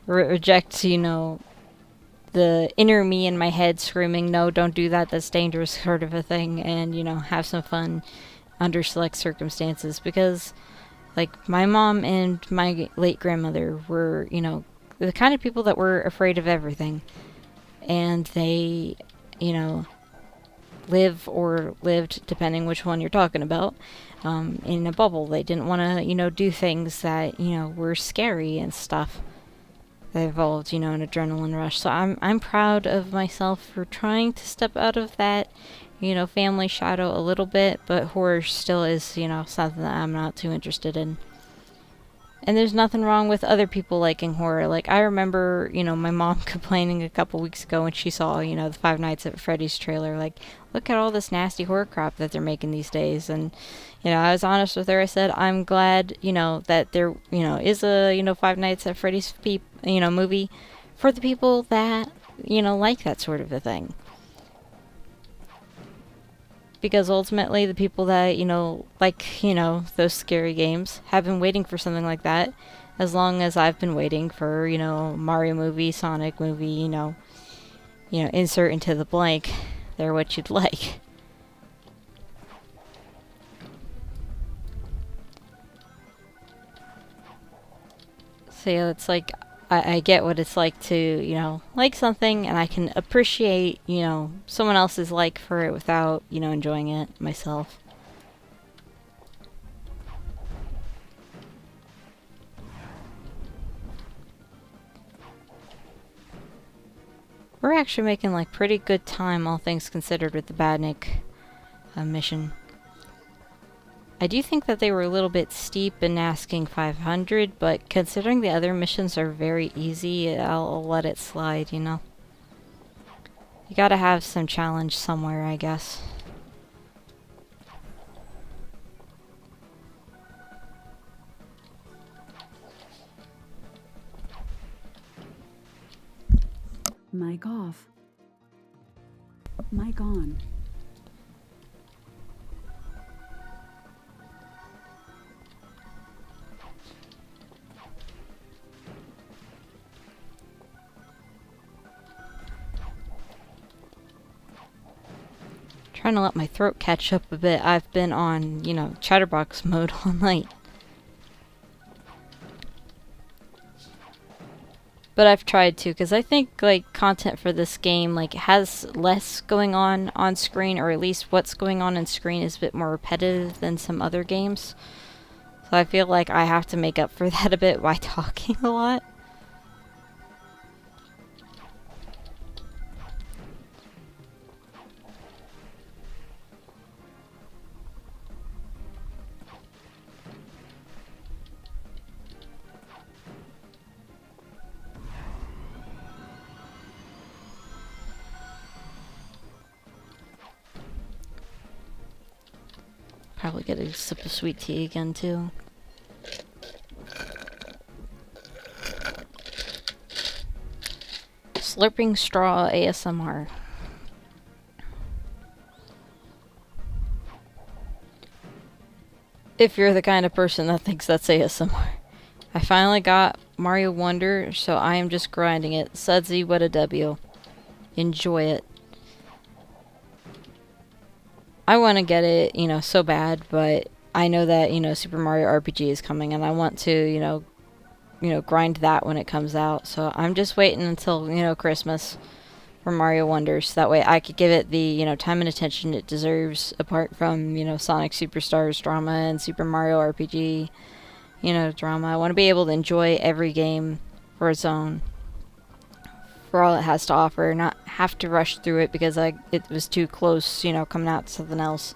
reject, the inner me in my head screaming, no, don't do that, that's dangerous, sort of a thing, and, have some fun under select circumstances. Because, like, my mom and my late grandmother were, the kind of people that were afraid of everything. And they, live or lived, depending which one you're talking about, in a bubble. They didn't want to, do things that, were scary and stuff. That involved, an adrenaline rush. So I'm proud of myself for trying to step out of that, family shadow a little bit, but horror still is, something that I'm not too interested in. And there's nothing wrong with other people liking horror. Like, I remember, my mom complaining a couple weeks ago when she saw, the Five Nights at Freddy's trailer. Like, look at all this nasty horror crap that they're making these days. And, I was honest with her. I said, I'm glad, that there, is a, Five Nights at Freddy's, movie for the people that, like that sort of a thing. Because ultimately, the people that, like, those scary games have been waiting for something like that as long as I've been waiting for, Mario movie, Sonic movie, insert into the blank. They're what you'd like. So yeah, it's like, I get what it's like to, like something, and I can appreciate, someone else's like for it without, enjoying it myself. We're actually making, like, pretty good time, all things considered, with the Badnik mission. I do think that they were a little bit steep in asking 500, but considering the other missions are very easy, I'll let it slide, You gotta have some challenge somewhere, I guess. Mic off. Mic on. Trying to let my throat catch up a bit. I've been on, chatterbox mode all night. But I've tried to, because I think, like, content for this game, like, has less going on screen, or at least what's going on screen is a bit more repetitive than some other games. So I feel like I have to make up for that a bit by talking a lot. Probably get a sip of sweet tea again, too. Slurping straw ASMR. If you're the kind of person that thinks that's ASMR. I finally got Mario Wonder, so I am just grinding it. Sudsy, what a W. Enjoy it. I want to get it, so bad, but I know that, Super Mario RPG is coming, and I want to, grind that when it comes out. So I'm just waiting until, Christmas for Mario Wonders. That way I could give it the, time and attention it deserves, apart from, Sonic Superstars drama and Super Mario RPG, drama. I want to be able to enjoy every game for its own, for all it has to offer, not have to rush through it because it was too close, coming out to something else.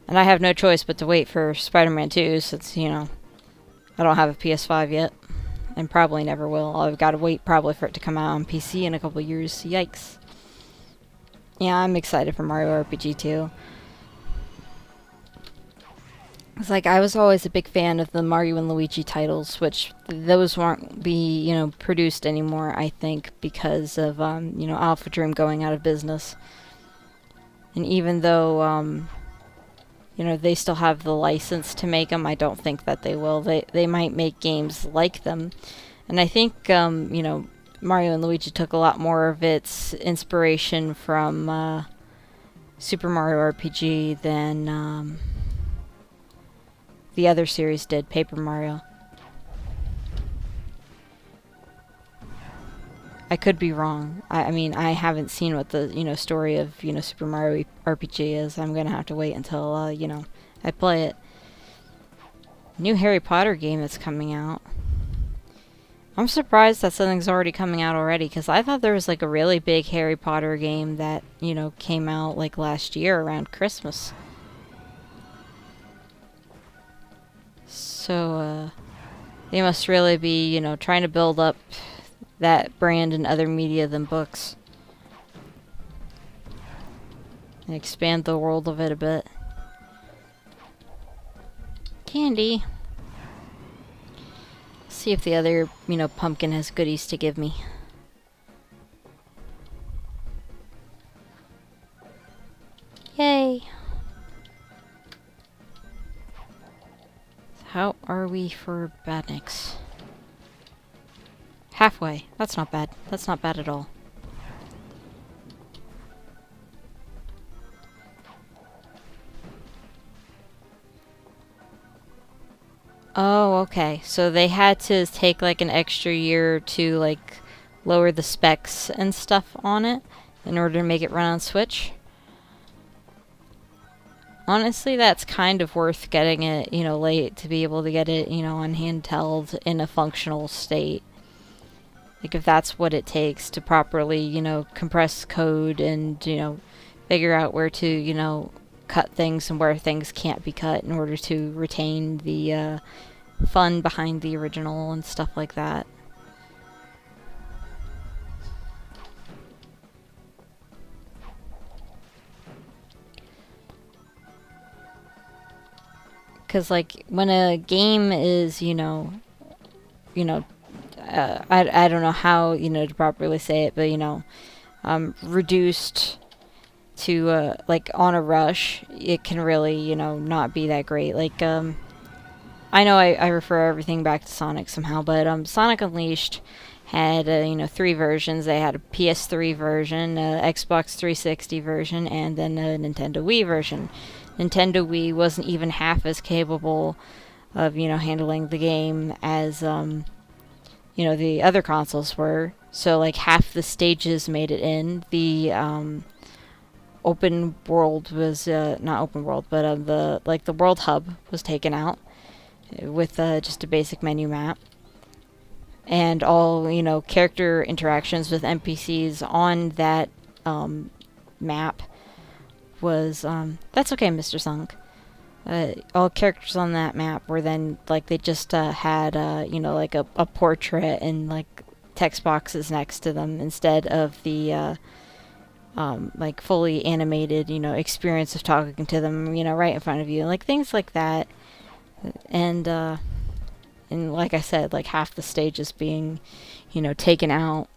And I have no choice but to wait for Spider-Man 2 since, I don't have a PS5 yet. And probably never will. I've got to wait probably for it to come out on PC in a couple years. Yikes. Yeah, I'm excited for Mario RPG too. It's like I was always a big fan of the Mario and Luigi titles, which those won't be, produced anymore, I think, because of, Alpha Dream going out of business. And even though, they still have the license to make them, I don't think that they will. They might make games like them. And I think, Mario and Luigi took a lot more of its inspiration from Super Mario RPG than the other series did, Paper Mario. I could be wrong. I mean, I haven't seen what the, story of, Super Mario RPG is. I'm gonna have to wait until, I play it. New Harry Potter game that's coming out. I'm surprised that something's already coming out already, because I thought there was, like, a really big Harry Potter game that, came out, like, last year around Christmas. So, they must really be, trying to build up that brand in other media than books. And expand the world of it a bit. Candy. See if the other, pumpkin has goodies to give me. Yay! How are we for badniks? Halfway. That's not bad. That's not bad at all. Oh, okay. So they had to take like an extra year to like lower the specs and stuff on it in order to make it run on Switch. Honestly, that's kind of worth getting it, late to be able to get it, on handheld in a functional state. Like, if that's what it takes to properly, compress code and, figure out where to, cut things and where things can't be cut in order to retain the fun behind the original and stuff like that. Because, like, when a game is, I don't know how, to properly say it, but, reduced to, like, on a rush, it can really, not be that great. Like, I know I refer everything back to Sonic somehow, but, Sonic Unleashed had, 3 versions. They had a PS3 version, a Xbox 360 version, and then a Nintendo Wii version. Nintendo Wii wasn't even half as capable of, handling the game as, the other consoles were. So, like, half the stages made it in. The, open world was, not open world, but, the world hub was taken out with, just a basic menu map. And all, character interactions with NPCs on that, map was, that's okay, Mr. Sunk. All characters on that map were then, like, they just had, like a portrait and, like, text boxes next to them instead of the, like, fully animated, experience of talking to them, right in front of you. Like, things like that. And like I said, like, half the stages being, taken out.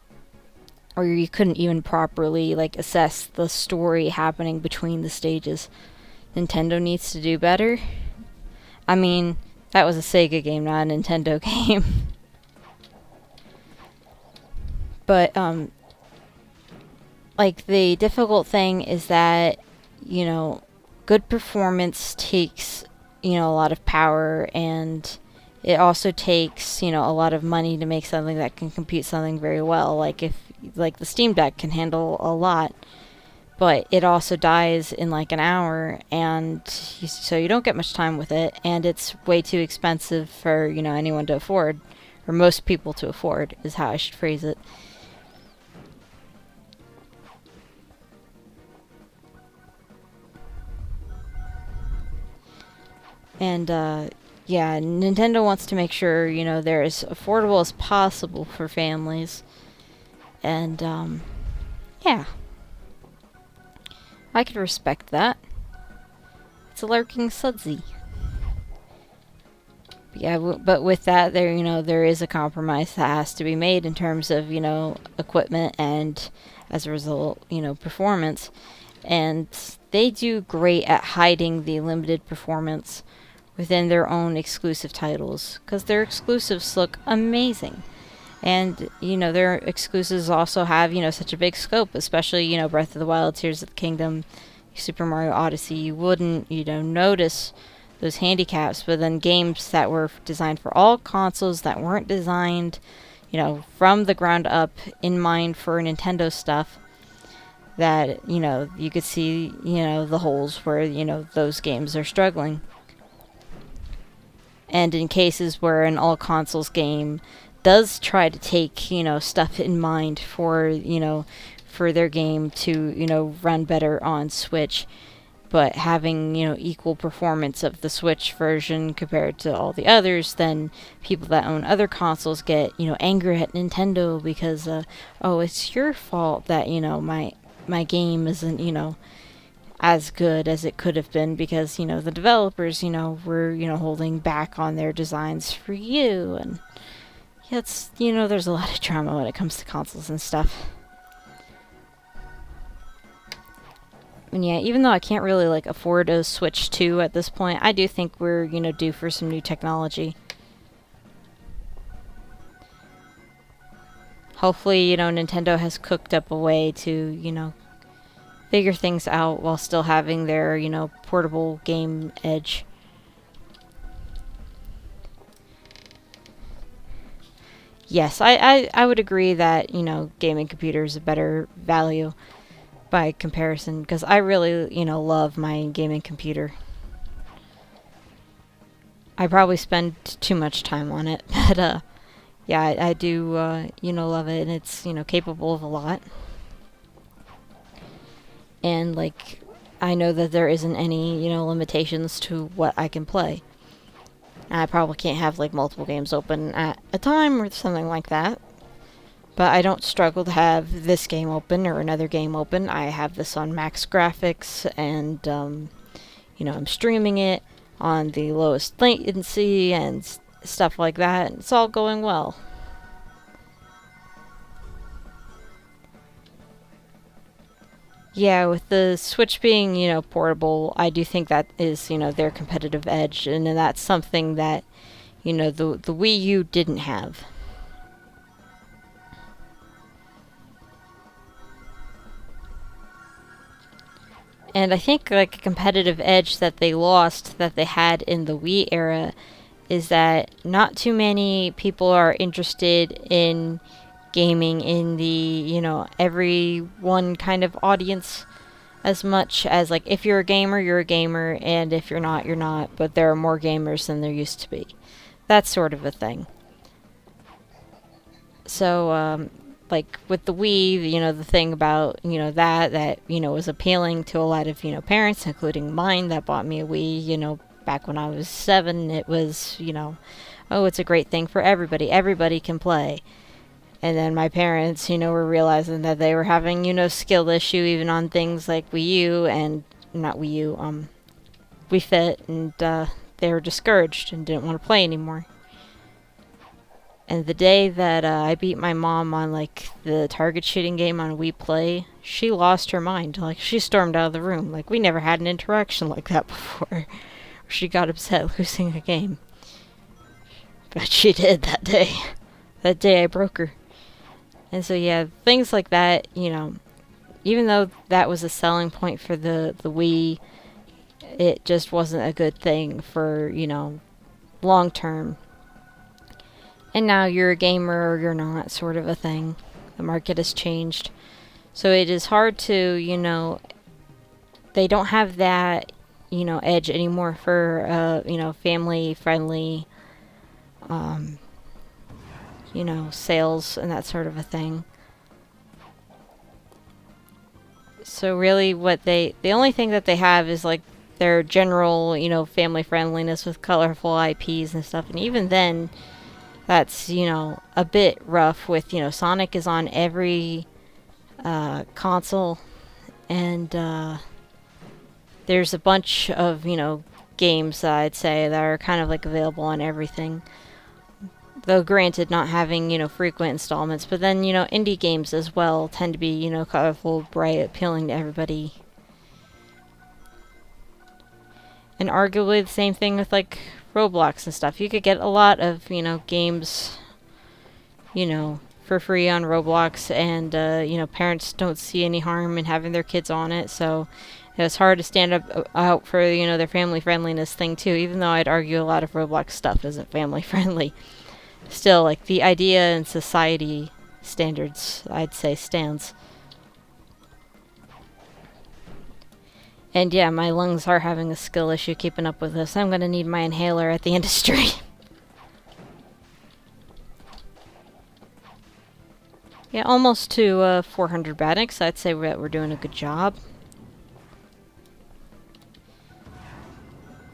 Or you couldn't even properly, like, assess the story happening between the stages. Nintendo needs to do better. I mean, that was a Sega game, not a Nintendo game. But, like, the difficult thing is that, good performance takes, a lot of power, and it also takes, a lot of money to make something that can compute something very well. Like, if, like the Steam Deck can handle a lot, but it also dies in like an hour, and so you don't get much time with it, and it's way too expensive for, you know, anyone to afford, or most people to afford, is how I should phrase it. And yeah, Nintendo wants to make sure, you know, they're as affordable as possible for families. And yeah, I could respect that. It's a lurking sudsy. Yeah, but with that, there, you know, there is a compromise that has to be made in terms of, you know, equipment and, as a result, you know, performance. And they do great at hiding the limited performance within their own exclusive titles, because their exclusives look amazing. And, you know, their exclusives also have, you know, such a big scope, especially, you know, Breath of the Wild, Tears of the Kingdom, Super Mario Odyssey. You wouldn't, you know, notice those handicaps, but then games that were designed for all consoles, that weren't designed, you know, from the ground up in mind for Nintendo stuff, that, you know, you could see, you know, the holes where, you know, those games are struggling. And in cases where an all consoles game does try to take, you know, stuff in mind for, you know, for their game to, you know, run better on Switch, but having, you know, equal performance of the Switch version compared to all the others, then people that own other consoles get, you know, angry at Nintendo because, oh, it's your fault that, you know, my game isn't, you know, as good as it could have been because, you know, the developers, you know, were, you know, holding back on their designs for you. And yeah, it's, you know, there's a lot of drama when it comes to consoles and stuff. And yeah, even though I can't really like afford a Switch 2 at this point, I do think we're, you know, due for some new technology. Hopefully, you know, Nintendo has cooked up a way to, you know, figure things out while still having their, you know, portable game edge. Yes, I would agree that, you know, gaming computer is a better value by comparison, because I really, you know, love my gaming computer. I probably spend too much time on it, but yeah, I do, you know, love it, and it's, you know, capable of a lot. And like, I know that there isn't any, you know, limitations to what I can play. I probably can't have like multiple games open at a time or something like that. But I don't struggle to have this game open or another game open. I have this on max graphics, and you know, I'm streaming it on the lowest latency and stuff like that, and it's all going well. Yeah, with the Switch being, you know, portable, I do think that is, you know, their competitive edge, and that's something that, you know, the Wii U didn't have. And I think like a competitive edge that they lost that they had in the Wii era is that not too many people are interested in gaming in the, you know, everyone kind of audience, as much as like if you're a gamer, you're a gamer, and if you're not, you're not, but there are more gamers than there used to be. That sort of a thing. So like with the Wii, you know, the thing about, you know, that, you know, was appealing to a lot of, you know, parents, including mine, that bought me a Wii, you know, back when I was 7. It was, you know, oh, it's a great thing for everybody. Everybody can play. And then my parents, you know, were realizing that they were having, you know, skill issue even on things like Wii U and not Wii U, Wii Fit, and they were discouraged and didn't want to play anymore. And the day that I beat my mom on like the target shooting game on Wii Play, she lost her mind. Like, she stormed out of the room. Like, we never had an interaction like that before. She got upset losing a game. But she did that day. That day I broke her. And so yeah, things like that, you know, even though that was a selling point for the Wii, it just wasn't a good thing for, you know, long term. And now you're a gamer or you're not, sort of a thing. The market has changed. So it is hard to, they don't have that, edge anymore for, family friendly, um, sales and that sort of a thing. So really the only thing that they have is like their general, family friendliness with colorful IPs and stuff. And even then, that's, a bit rough with, Sonic is on every console, and there's a bunch of, games that I'd say that are kind of like available on everything. Though granted, not having, frequent installments, but then, indie games as well tend to be, colorful, bright, appealing to everybody. And arguably the same thing with like Roblox and stuff. You could get a lot of, games, for free on Roblox, and, parents don't see any harm in having their kids on it, so it's hard to stand up out for, their family friendliness thing too, even though I'd argue a lot of Roblox stuff isn't family friendly. Still, like, the idea and society standards, I'd say, stands. And yeah, my lungs are having a skill issue keeping up with this. I'm gonna need my inhaler at the end of stream. Yeah, almost to 400 Badniks. I'd say we're doing a good job.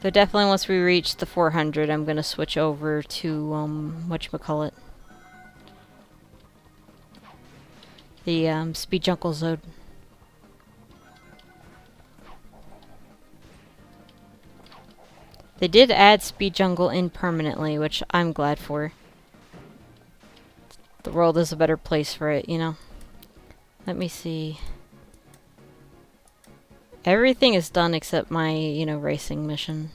Though definitely once we reach the 400, I'm gonna switch over to, whatchamacallit. The, Speed Jungle Zone. They did add Speed Jungle in permanently, which I'm glad for. The world is a better place for it, Let me see. Everything is done except my, racing mission.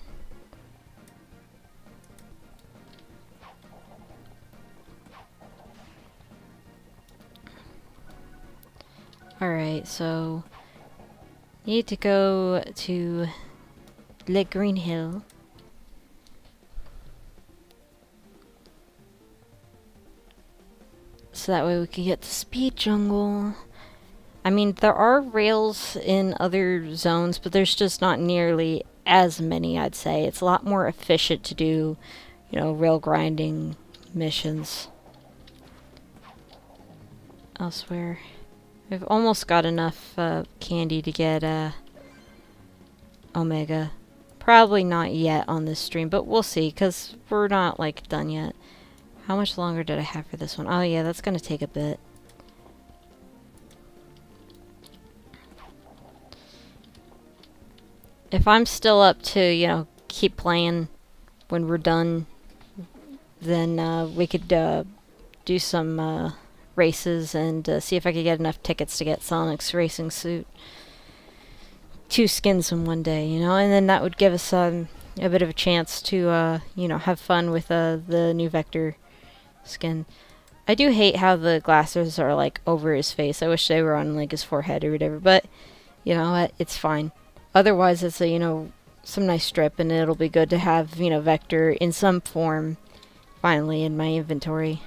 Alright, so need to go to Lake Green Hill. So that way we can get to Speed Jungle. I mean, there are rails in other zones, but there's just not nearly as many, I'd say. It's a lot more efficient to do, rail grinding missions elsewhere. We've almost got enough candy to get Omega. Probably not yet on this stream, but we'll see, because we're not, like, done yet. How much longer did I have for this one? Oh yeah, that's gonna take a bit. If I'm still up to, keep playing when we're done, then we could do some races and see if I could get enough tickets to get Sonic's racing suit. 2 skins in one day, and then that would give us a bit of a chance to, have fun with the new Vector skin. I do hate how the glasses are, like, over his face. I wish they were on, like, his forehead or whatever, but, you know what, it's fine. Otherwise, it's a, some nice strip, and it'll be good to have, Vector in some form, finally, in my inventory.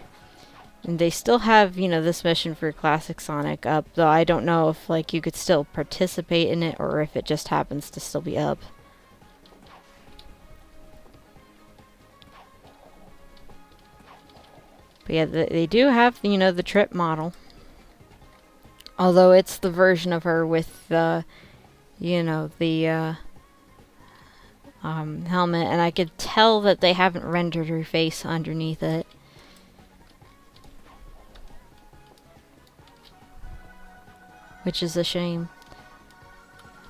And they still have, this mission for Classic Sonic up, though I don't know if, like, you could still participate in it, or if it just happens to still be up. But yeah, they do have, the Trip model. Although it's the version of her with the, the helmet, and I could tell that they haven't rendered her face underneath it. Which is a shame.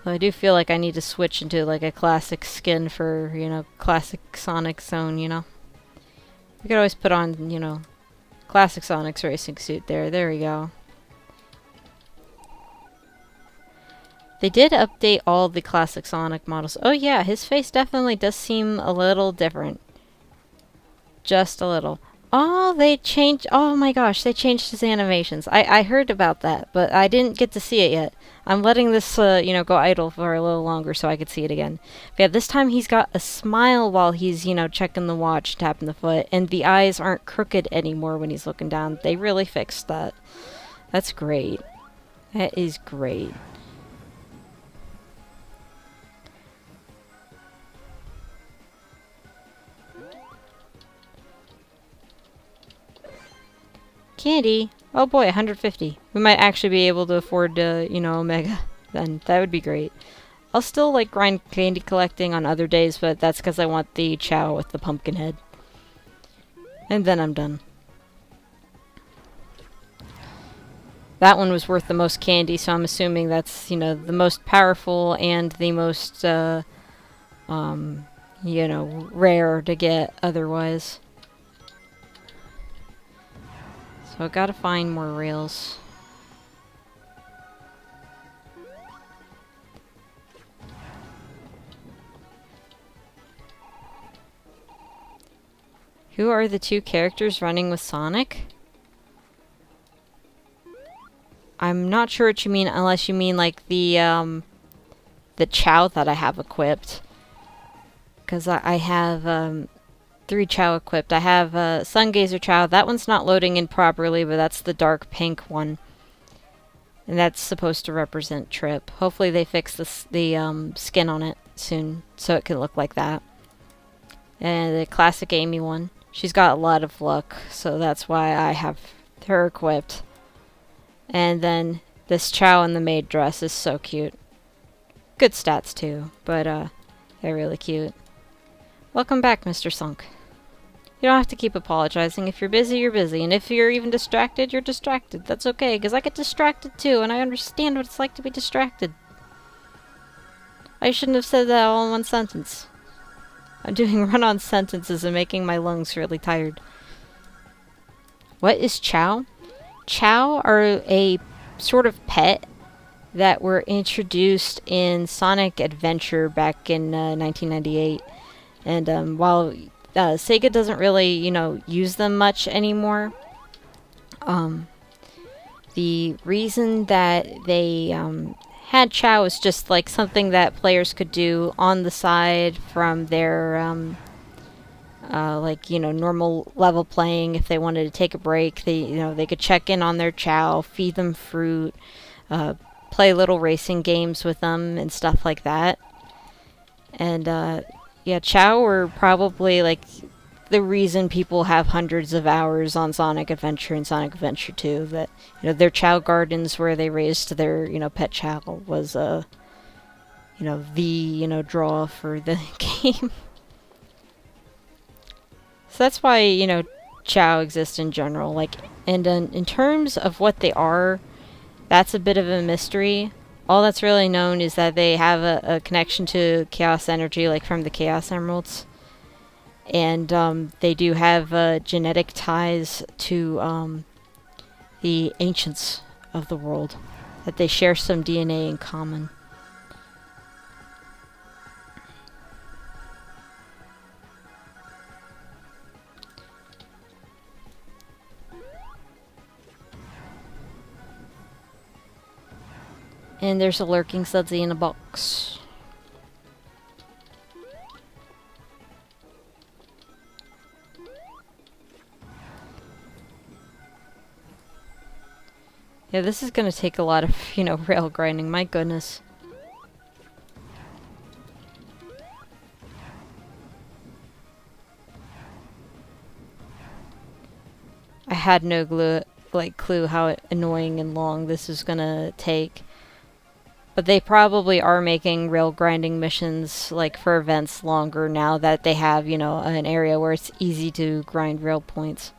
Though I do feel like I need to switch into, like, a classic skin for, classic Sonic Zone, We could always put on, classic Sonic's racing suit there. There we go. They did update all the classic Sonic models. Oh yeah, his face definitely does seem a little different. Just a little. Oh, they changed... Oh my gosh, they changed his animations. I heard about that, but I didn't get to see it yet. I'm letting this, go idle for a little longer so I could see it again. But yeah, this time he's got a smile while he's, checking the watch, tapping the foot, and the eyes aren't crooked anymore when he's looking down. They really fixed that. That's great. That is great. Candy? Oh boy, 150. We might actually be able to afford to, Omega. Then that would be great. I'll still like grind candy collecting on other days, but that's because I want the chow with the pumpkin head. And then I'm done. That one was worth the most candy, so I'm assuming that's, the most powerful and the most, rare to get otherwise. So I gotta find more rails. Who are the two characters running with Sonic? I'm not sure what you mean, unless you mean like the chow that I have equipped. Because I have 3 chow equipped. I have Sungazer chow. That one's not loading in properly, but that's the dark pink one. And that's supposed to represent Trip. Hopefully they fix the skin on it soon, so it can look like that. And the classic Amy one. She's got a lot of luck, so that's why I have her equipped. And then this chow in the maid dress is so cute. Good stats too, but they're really cute. Welcome back, Mr. Sunk. You don't have to keep apologizing. If you're busy, you're busy. And if you're even distracted, you're distracted. That's okay, because I get distracted too, and I understand what it's like to be distracted. I shouldn't have said that all in one sentence. I'm doing run-on sentences and making my lungs really tired. What is chow? Chow are a sort of pet that were introduced in Sonic Adventure back in 1998. And while Sega doesn't really, use them much anymore, the reason that they had chow is just like something that players could do on the side from their normal level playing. If they wanted to take a break, they could check in on their chow, feed them fruit, play little racing games with them and stuff like that. And yeah, chow were probably like the reason people have hundreds of hours on Sonic Adventure and Sonic Adventure 2. That their chow gardens where they raised their pet chow was the draw for the game. So that's why chow exists in general. Like, and in terms of what they are, that's a bit of a mystery. All that's really known is that they have a connection to chaos energy, like from the Chaos Emeralds. And they do have genetic ties to the ancients of the world. That they share some DNA in common. And there's a lurking sudsy in a box. Yeah, this is gonna take a lot of, rail grinding, my goodness. I had no clue how annoying and long this is gonna take. But they probably are making rail grinding missions, like, for events longer now that they have, an area where it's easy to grind rail points.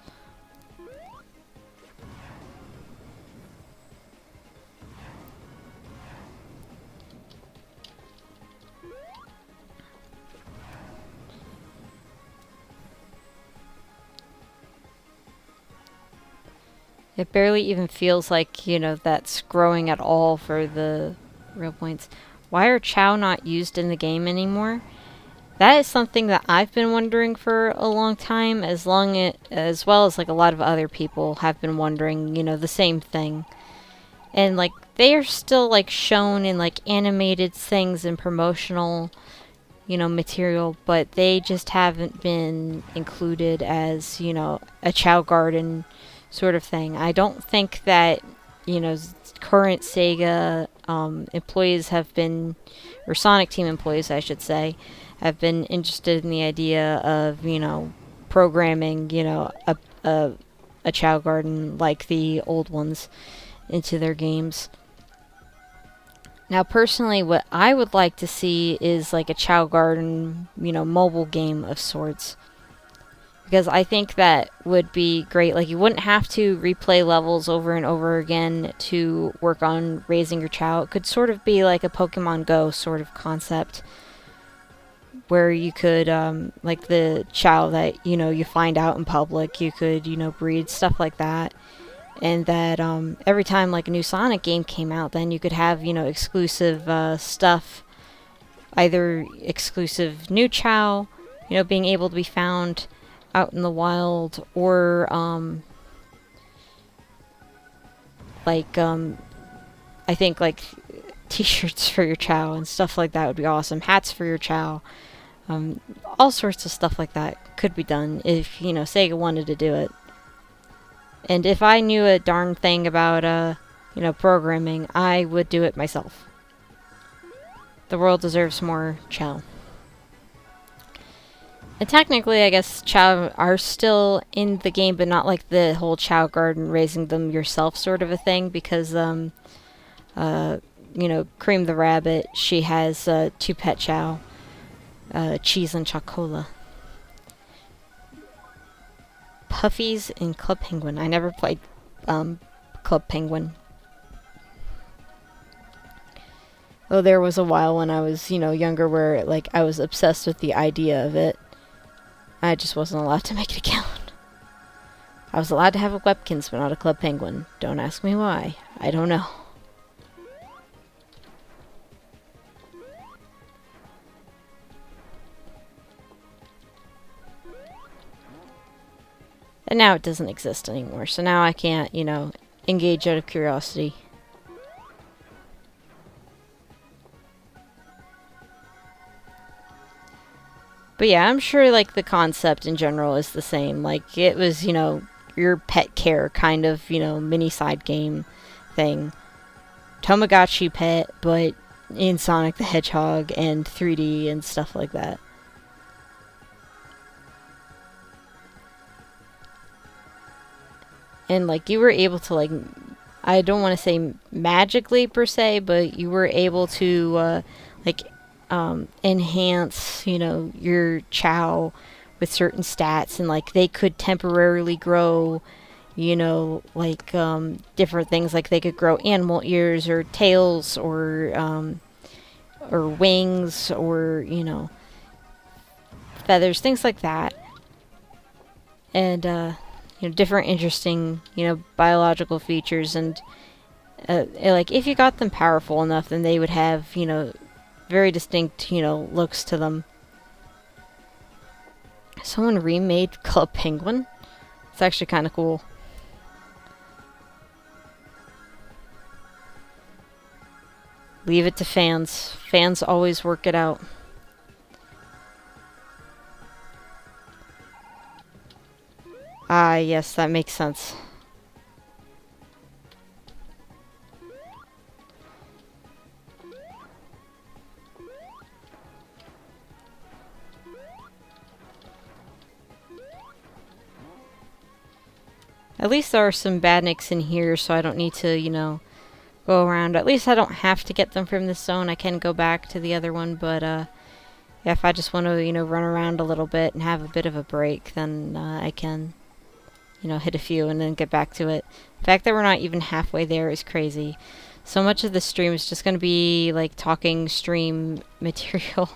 It barely even feels like, that's growing at all for the rail points. Why are chow not used in the game anymore? That is something that I've been wondering for a long time, as well as like a lot of other people have been wondering, the same thing. And like they are still like shown in like animated things and promotional, material, but they just haven't been included as, a chow garden sort of thing. I don't think that current Sega employees have been, or Sonic Team employees, I should say, have been interested in the idea of, programming, a, a Chow Garden like the old ones into their games. Now, personally, what I would like to see is like a Chow Garden, mobile game of sorts. Because I think that would be great. Like, you wouldn't have to replay levels over and over again to work on raising your Chow. It could sort of be like a Pokemon Go sort of concept, where you could, like the Chow that, you find out in public, you could, breed, stuff like that. And that every time like a new Sonic game came out, then you could have exclusive stuff, either exclusive new Chow, being able to be found out in the wild, or like I think like T-shirts for your Chow and stuff like that would be awesome. Hats for your Chow, all sorts of stuff like that could be done if Sega wanted to do it. And if I knew a darn thing about, programming, I would do it myself. The world deserves more Chow. And technically, I guess Chow are still in the game, but not like the whole Chow Garden, raising them yourself sort of a thing, because, Cream the Rabbit, she has, 2 pet Chow, Cheese and Chocola. Puffies and Club Penguin. I never played Club Penguin. Oh, there was a while when I was, younger where like I was obsessed with the idea of it. I just wasn't allowed to make an account. I was allowed to have a Webkins, but not a Club Penguin. Don't ask me why. I don't know. And now it doesn't exist anymore, so now I can't, engage out of curiosity. But yeah, I'm sure, like, the concept in general is the same. Like, it was, your pet care kind of, mini side game thing. Tamagotchi pet, but in Sonic the Hedgehog and 3D and stuff like that. And, like, you were able to, like, I don't want to say magically per se, but you were able to, like, enhance, your Chow with certain stats, and like they could temporarily grow, like different things. Like they could grow animal ears or tails or wings or feathers, things like that, and different interesting biological features. And like if you got them powerful enough, then they would have very distinct, looks to them. Someone remade Club Penguin? It's actually kind of cool. Leave it to fans. Fans always work it out. Ah, yes, that makes sense. At least there are some badniks in here, so I don't need to, go around. At least I don't have to get them from this zone. I can go back to the other one, but, yeah, if I just want to, run around a little bit and have a bit of a break, then I can, hit a few and then get back to it. The fact that we're not even halfway there is crazy. So much of the stream is just going to be, like, talking stream material.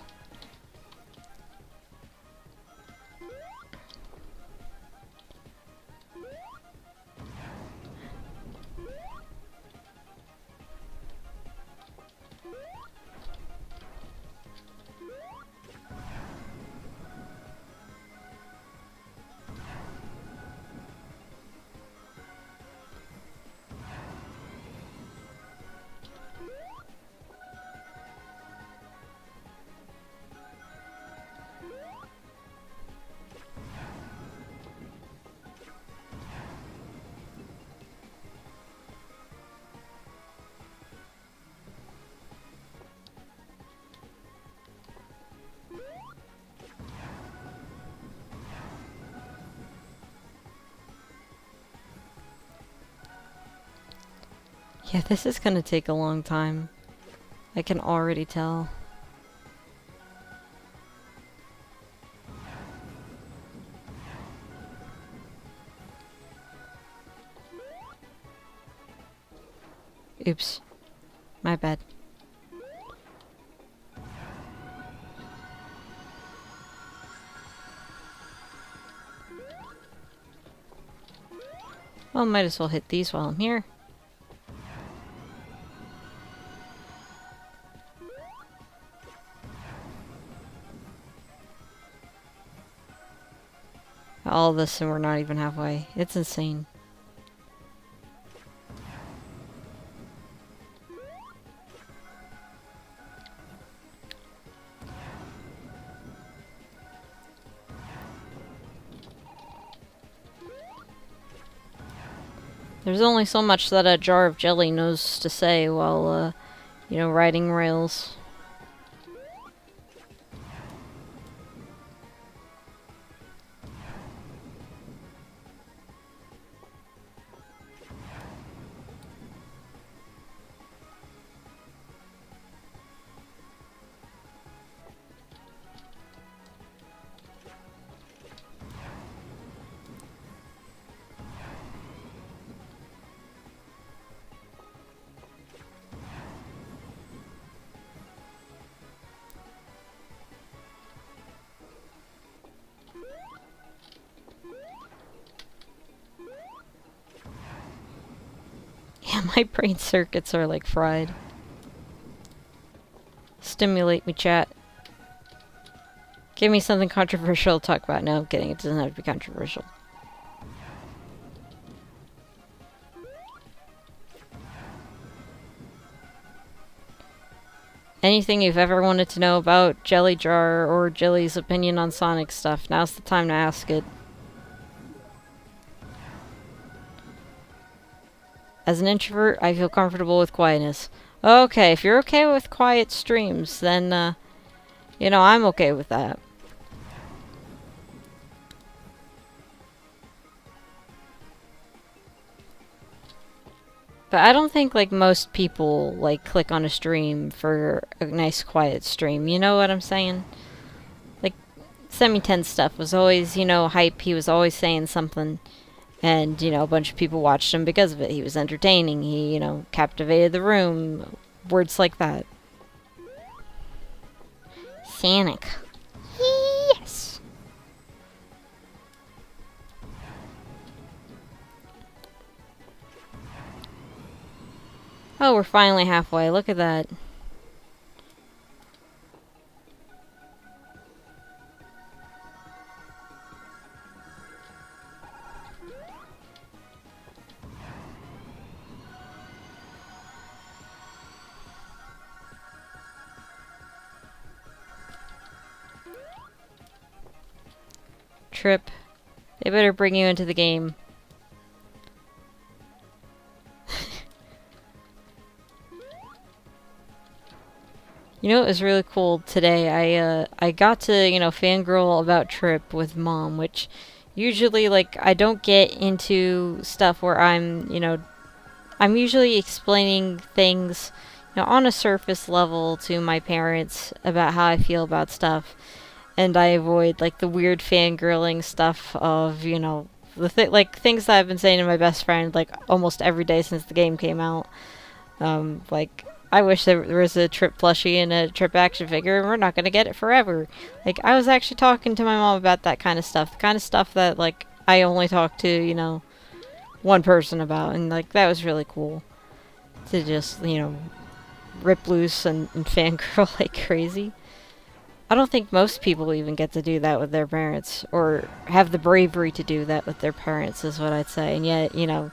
Yeah, this is gonna take a long time. I can already tell. Oops. My bad. Well, might as well hit these while I'm here. All this and we're not even halfway. It's insane. There's only so much that a jar of jelly knows to say while, you know, riding rails. Yeah, my brain circuits are like fried. Stimulate me, chat. Give me something controversial to talk about. No, I'm kidding. It doesn't have to be controversial. Anything you've ever wanted to know about Jelly Jar or Jelly's opinion on Sonic stuff, now's the time to ask it. As an introvert, I feel comfortable with quietness. Okay, if you're okay with quiet streams, then, you know, I'm okay with that. But I don't think, like, most people, like, click on a stream for a nice quiet stream. You know what I'm saying? Like, Semi-10 stuff was always, you know, hype. He was always saying something. And, you know, a bunch of people watched him because of it. He was entertaining. He, you know, captivated the room. Words like that. Sonic. Yes! Oh, we're finally halfway. Look at that. Trip. They better bring you into the game. You know, it was really cool today. I got to, you know, fangirl about Trip with Mom, which usually, like, I don't get into stuff where I'm, you know, I'm usually explaining things, you know, on a surface level to my parents about how I feel about stuff. And I avoid, like, the weird fangirling stuff of, you know, like, things that I've been saying to my best friend, like, almost every day since the game came out. Like, I wish there was a Trip plushie and a Trip action figure, and we're not gonna get it forever. Like, I was actually talking to my mom about that kind of stuff. The kind of stuff that, like, I only talk to, you know, one person about. And, like, that was really cool. To just, you know, rip loose and fangirl like crazy. I don't think most people even get to do that with their parents, or have the bravery to do that with their parents, is what I'd say. And yet, you know,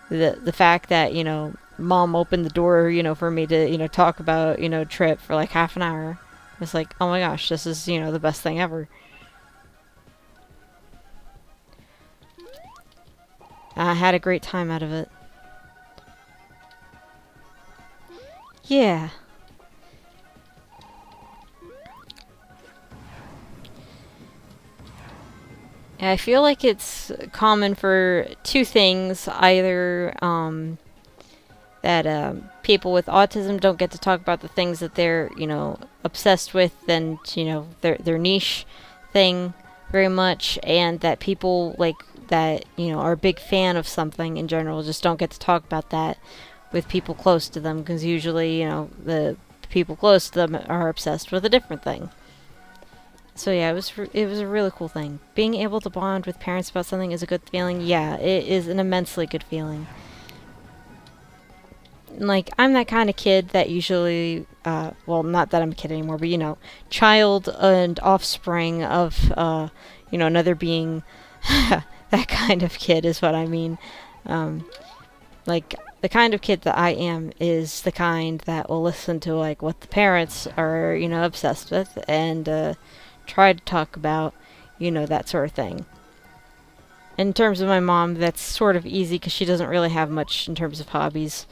the fact that, you know, Mom opened the door, you know, for me to, you know, talk about, you know, Trip for like half an hour. It's like, oh my gosh, this is, you know, the best thing ever. I had a great time out of it. Yeah. I feel like it's common for two things. Either, that people with autism don't get to talk about the things that they're, obsessed with and, their niche thing very much, and that people like that, are a big fan of something in general just don't get to talk about that with people close to them, because usually, the people close to them are obsessed with a different thing. So yeah, it was a really cool thing. Being able to bond with parents about something is a good feeling. Yeah, it is an immensely good feeling. Like, I'm that kind of kid that usually, well, not that I'm a kid anymore, but child and offspring of, another being. That kind of kid is what I mean. Like, the kind of kid that I am is the kind that will listen to, like, what the parents are, obsessed with, and, try to talk about, that sort of thing. In terms of my mom, that's sort of easy because she doesn't really have much in terms of hobbies.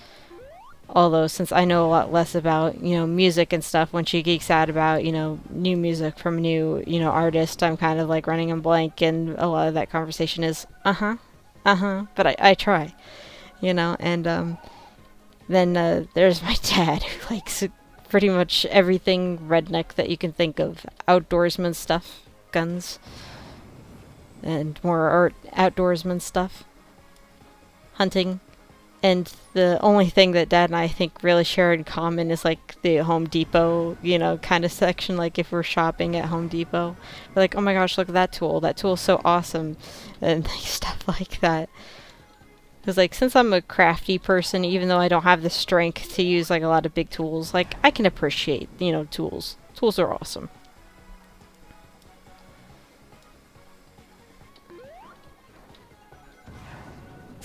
Although, since I know a lot less about, music and stuff, when she geeks out about, new music from a new, artist, I'm kind of like running in blank, and a lot of that conversation is, but I try, and, then, there's my dad, who likes pretty much everything redneck that you can think of. Outdoorsman stuff, guns, and more outdoorsman stuff, hunting. And the only thing that Dad and I think really share in common is like the Home Depot, kind of section. Like if we're shopping at Home Depot, we're like, oh my gosh, look at that tool. That tool's so awesome. And stuff like that. Because like, since I'm a crafty person, even though I don't have the strength to use like a lot of big tools, like I can appreciate, tools. Tools are awesome.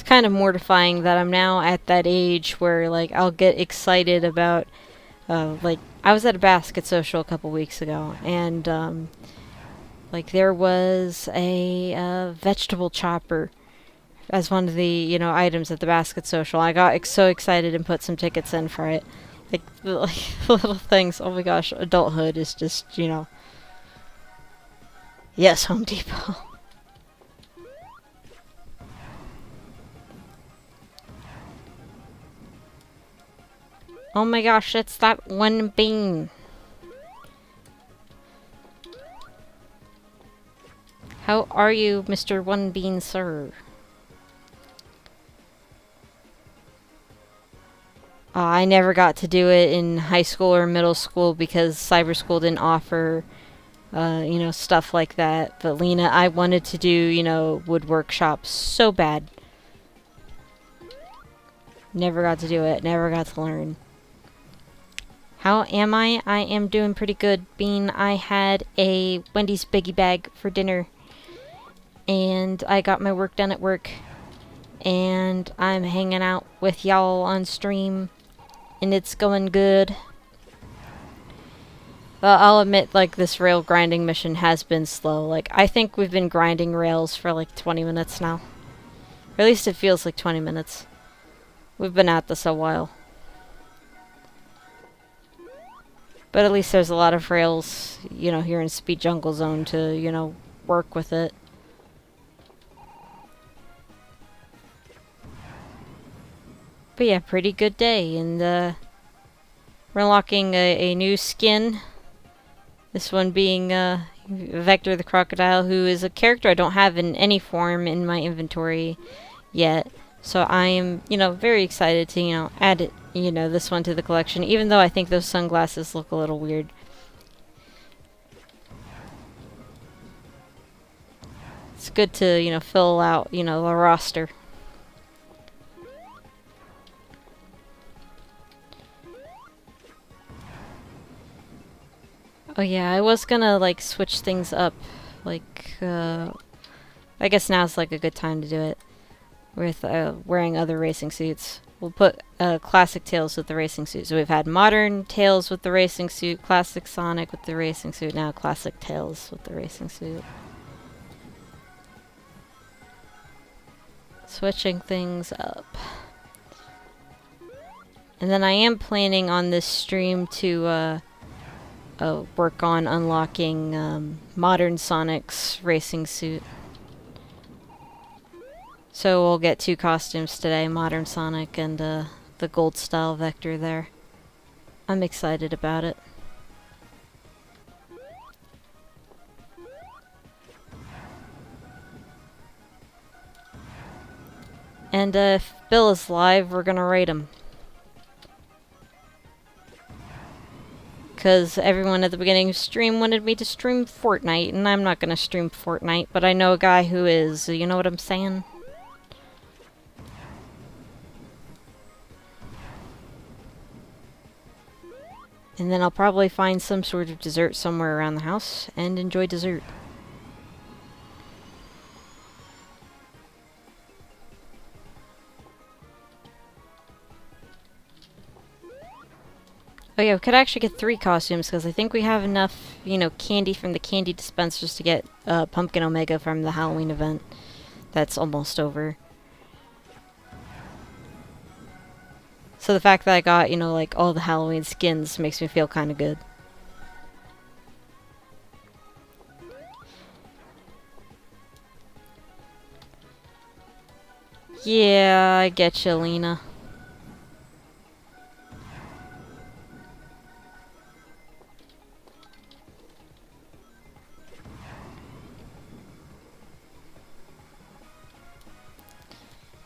Kind of mortifying that I'm now at that age where like I'll get excited about like I was at a basket social a couple weeks ago, and like there was a vegetable chopper as one of the items at the basket social. I got so excited and put some tickets in for it. Like little things. Oh my gosh, adulthood is just yes, Home Depot. Oh my gosh, it's that one bean. How are you, Mr. One Bean, sir? I never got to do it in high school or middle school because cyber school didn't offer, stuff like that. But Lena, I wanted to do, wood workshops so bad. Never got to do it. Never got to learn. How am I? I am doing pretty good, Bean. I had a Wendy's Biggie Bag for dinner, and I got my work done at work, and I'm hanging out with y'all on stream, and it's going good. Well, I'll admit, like, this rail grinding mission has been slow. Like, I think we've been grinding rails for like 20 minutes now. Or at least it feels like 20 minutes. We've been at this a while. But at least there's a lot of rails, here in Speed Jungle Zone to, work with it. But yeah, pretty good day. And we're unlocking a new skin. This one being Vector the Crocodile, who is a character I don't have in any form in my inventory yet. So I am, very excited to, add it, this one to the collection, even though I think those sunglasses look a little weird. It's good to, fill out, the roster. Oh yeah, I was gonna, like, switch things up. Like, I guess now's, like, a good time to do it. With wearing other racing suits. We'll put classic Tails with the racing suit. So we've had modern Tails with the racing suit, classic Sonic with the racing suit, now classic Tails with the racing suit. Switching things up. And then I am planning on this stream to work on unlocking modern Sonic's racing suit. So we'll get 2 costumes today, Modern Sonic and the GoldStyle vector there. I'm excited about it. And if Bill is live, we're gonna raid him. Because everyone at the beginning of stream wanted me to stream Fortnite, and I'm not gonna stream Fortnite, but I know a guy who is, so you know what I'm saying? And then I'll probably find some sort of dessert somewhere around the house and enjoy dessert. Oh yeah, we could actually get 3 costumes because I think we have enough, you know, candy from the candy dispensers to get Pumpkin Omega from the Halloween event. That's almost over. So the fact that I got, you know, like all the Halloween skins makes me feel kind of good. Yeah, I get you, Lena.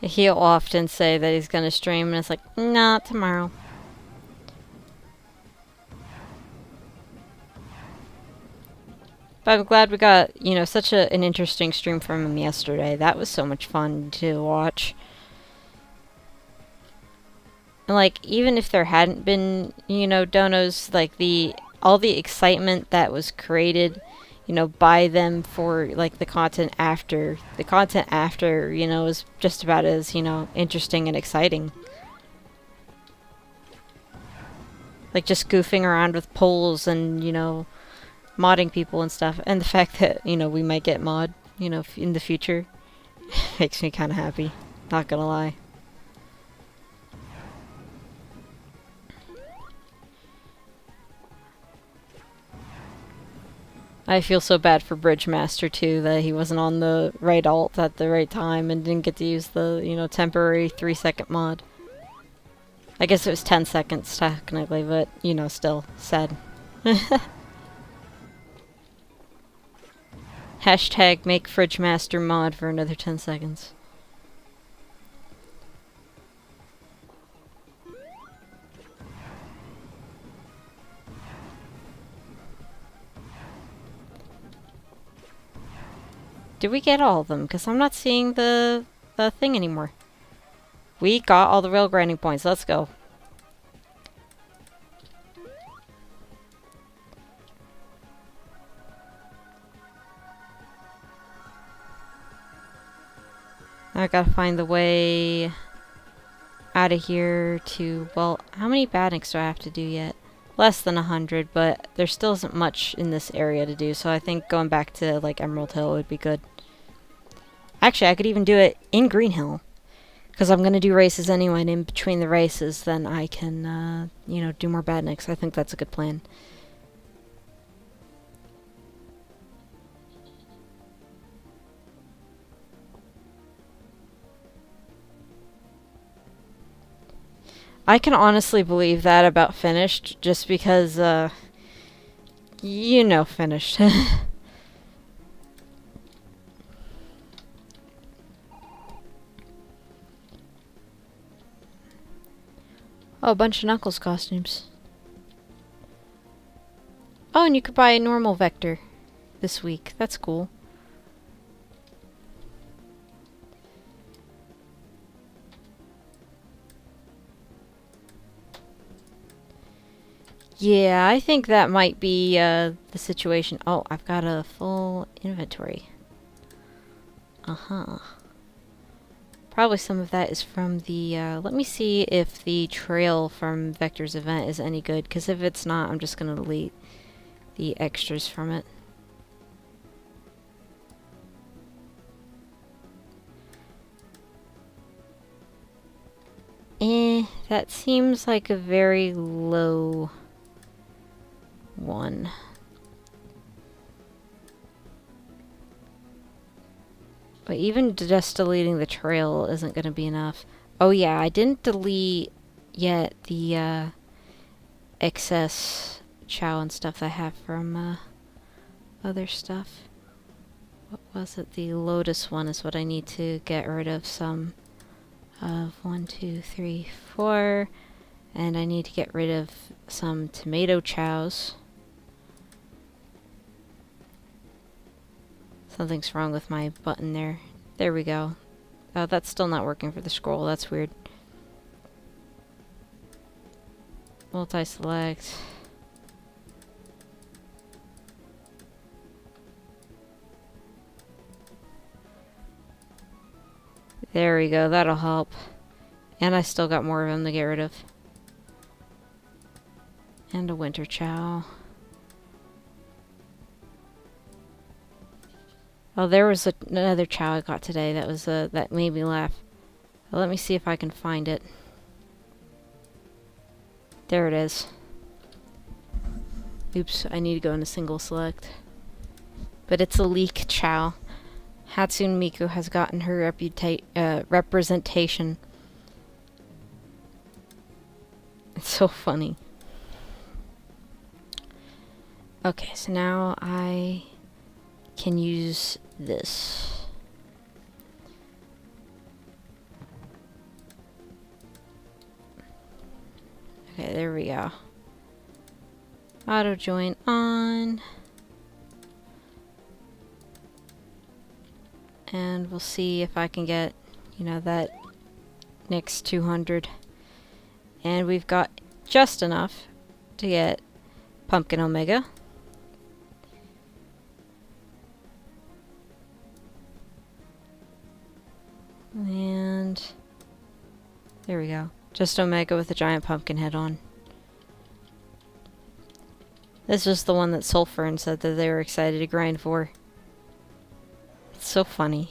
He'll often say that he's gonna stream, and it's like, not tomorrow. But I'm glad we got, you know, such an interesting stream from him yesterday. That was so much fun to watch. And like, even if there hadn't been, you know, donos, like all the excitement that was created, you know, by them for like the content after, you know, is just about as, you know, interesting and exciting. Like just goofing around with polls and, you know, modding people and stuff. And the fact that, you know, we might get mod, you know, in the future makes me kind of happy. Not gonna lie. I feel so bad for Bridgemaster too that he wasn't on the right alt at the right time and didn't get to use the, you know, temporary 3-second mod. I guess it was 10 seconds technically, but, you know, still sad. Hashtag make Fridgemaster mod for another 10 seconds. Did we get all of them? Because I'm not seeing the thing anymore. We got all the rail grinding points. Let's go. I gotta find the way out of here to, well, how many badniks do I have to do yet? Less than 100, but there still isn't much in this area to do, so I think going back to, like, Emerald Hill would be good. Actually, I could even do it in Green Hill, because I'm gonna do races anyway, and in between the races, then I can, you know, do more badniks. I think that's a good plan. I can honestly believe that about finished, just because, you know, finished. Oh, a bunch of Knuckles costumes. Oh, and you could buy a normal Vector this week. That's cool. Yeah, I think that might be the situation. Oh, I've got a full inventory. Uh-huh. Probably some of that is from the, let me see if the trail from Vector's event is any good, because if it's not, I'm just going to delete the extras from it. That seems like a very low one. But even just deleting the trail isn't going to be enough. Oh yeah, I didn't delete yet the excess chow and stuff I have from other stuff. What was it? The lotus one is what I need to get rid of some of. 1, 2, 3, 4. And I need to get rid of some tomato chows. Something's wrong with my button there. There we go. Oh, that's still not working for the scroll. That's weird. Multi-select. There we go. That'll help. And I still got more of them to get rid of. And a winter chow. Oh, there was another chow I got today that was that made me laugh. Well, let me see if I can find it. There it is. Oops, I need to go into single select. But it's a leek chow. Hatsune Miku has gotten her representation. It's so funny. Okay, so now I can use this. Okay, there we go. Auto join on. And we'll see if I can get, you know, that next 200. And we've got just enough to get Pumpkin Omega. And there we go. Just Omega with a giant pumpkin head on. This was the one that Sulfur said that they were excited to grind for. It's so funny.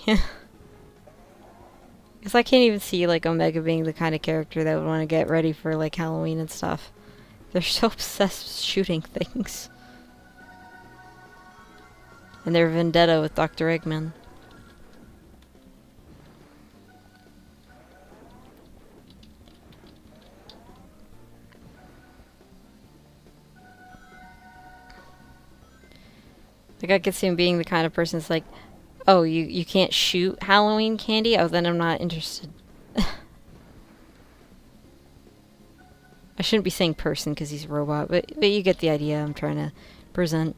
Because I can't even see like Omega being the kind of character that would want to get ready for like Halloween and stuff. They're so obsessed with shooting things. And their vendetta with Dr. Eggman. Like I could see him being the kind of person that's like, oh, you can't shoot Halloween candy? Oh, then I'm not interested. I shouldn't be saying person because he's a robot, but you get the idea I'm trying to present.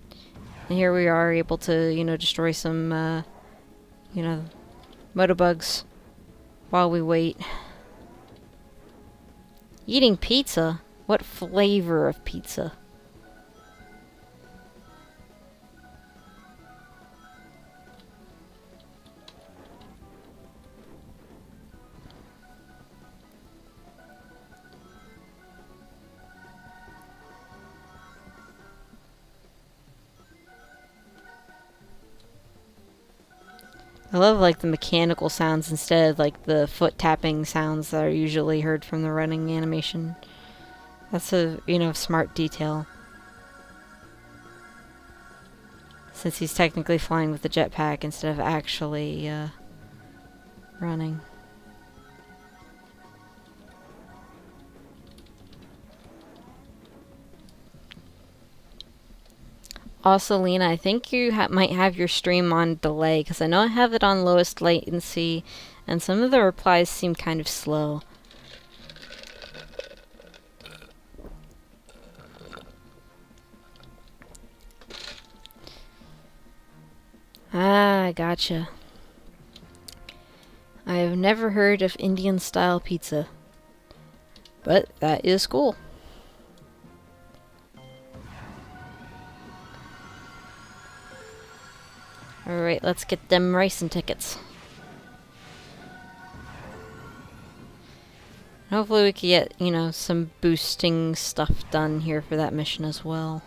And here we are able to, you know, destroy some, you know, motobugs while we wait. Eating pizza? What flavor of pizza? I love like the mechanical sounds instead of like the foot tapping sounds that are usually heard from the running animation. That's a, you know, smart detail. Since he's technically flying with the jetpack instead of actually running. Also, Lena, I think you might have your stream on delay, because I know I have it on lowest latency, and some of the replies seem kind of slow. Ah, gotcha. I have never heard of Indian-style pizza, but that is cool. Alright, let's get them racing tickets. Hopefully we can get, you know, some boosting stuff done here for that mission as well.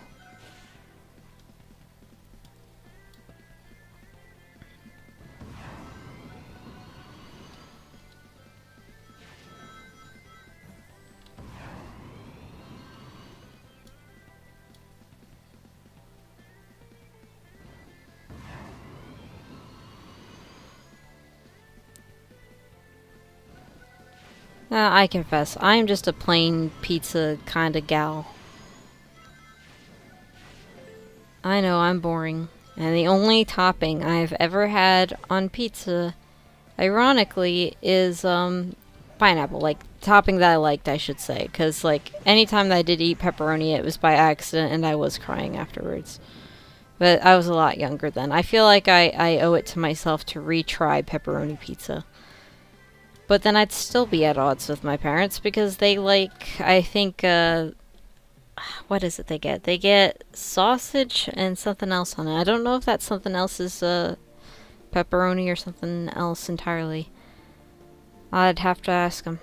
I confess, I am just a plain pizza kind of gal. I know I'm boring. And the only topping I've ever had on pizza, ironically, is pineapple. Like, topping that I liked, I should say. Because, like, anytime that I did eat pepperoni, it was by accident and I was crying afterwards. But I was a lot younger then. I feel like I owe it to myself to retry pepperoni pizza. But then I'd still be at odds with my parents because they like, I think, what is it they get? They get sausage and something else on it. I don't know if that something else is pepperoni or something else entirely. I'd have to ask them.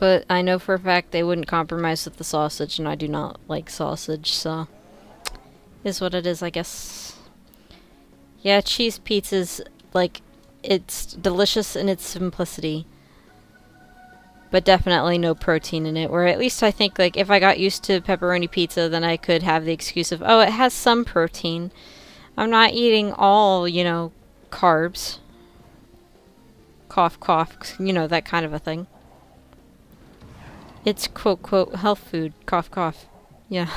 But I know for a fact they wouldn't compromise with the sausage, and I do not like sausage, so is what it is, I guess. Yeah, cheese pizza's like, it's delicious in its simplicity, but definitely no protein in it. Where at least I think, like, if I got used to pepperoni pizza, then I could have the excuse of, oh, it has some protein. I'm not eating all, you know, carbs. Cough, cough, you know, that kind of a thing. It's quote, quote, health food. Cough, cough. Yeah.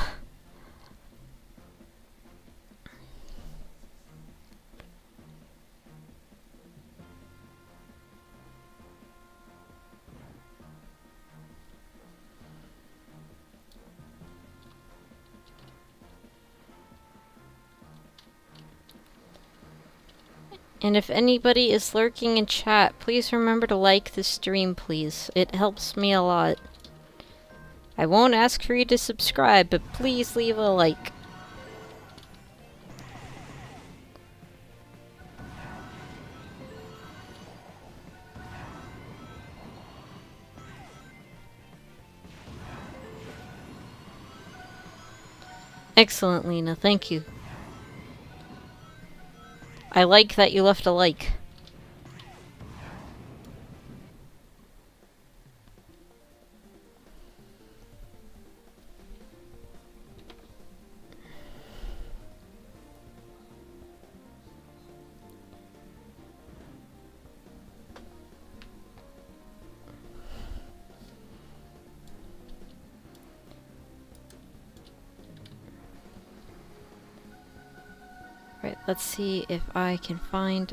And if anybody is lurking in chat, please remember to like the stream, please. It helps me a lot. I won't ask for you to subscribe, but please leave a like. Excellent, Lena. Thank you. I like that you left a like. Right, let's see if I can find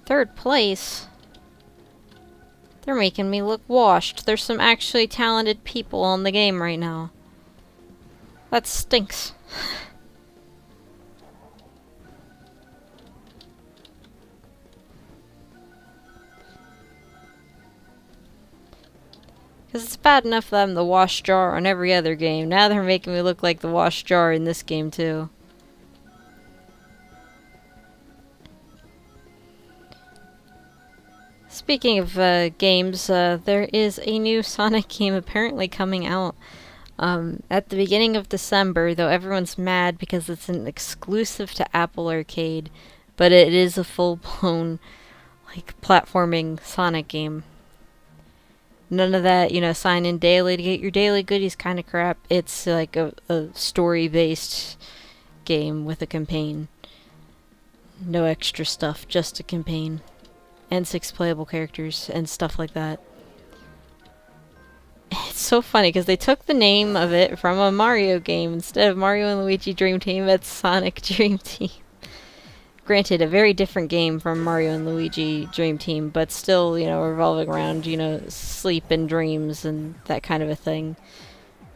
third place. They're making me look washed. There's some actually talented people on the game right now. That stinks. Because it's bad enough that I'm the wash jar on every other game. Now they're making me look like the wash jar in this game too. Speaking of games, there is a new Sonic game apparently coming out at the beginning of December, though everyone's mad because it's an exclusive to Apple Arcade, but it is a full-blown, like, platforming Sonic game. None of that, you know, sign in daily to get your daily goodies kind of crap. It's like a story-based game with a campaign. No extra stuff, just a campaign. And 6 playable characters and stuff like that. It's so funny because they took the name of it from a Mario game. Instead of Mario and Luigi Dream Team, it's Sonic Dream Team. Granted, a very different game from Mario and Luigi Dream Team, but still, you know, revolving around, you know, sleep and dreams and that kind of a thing.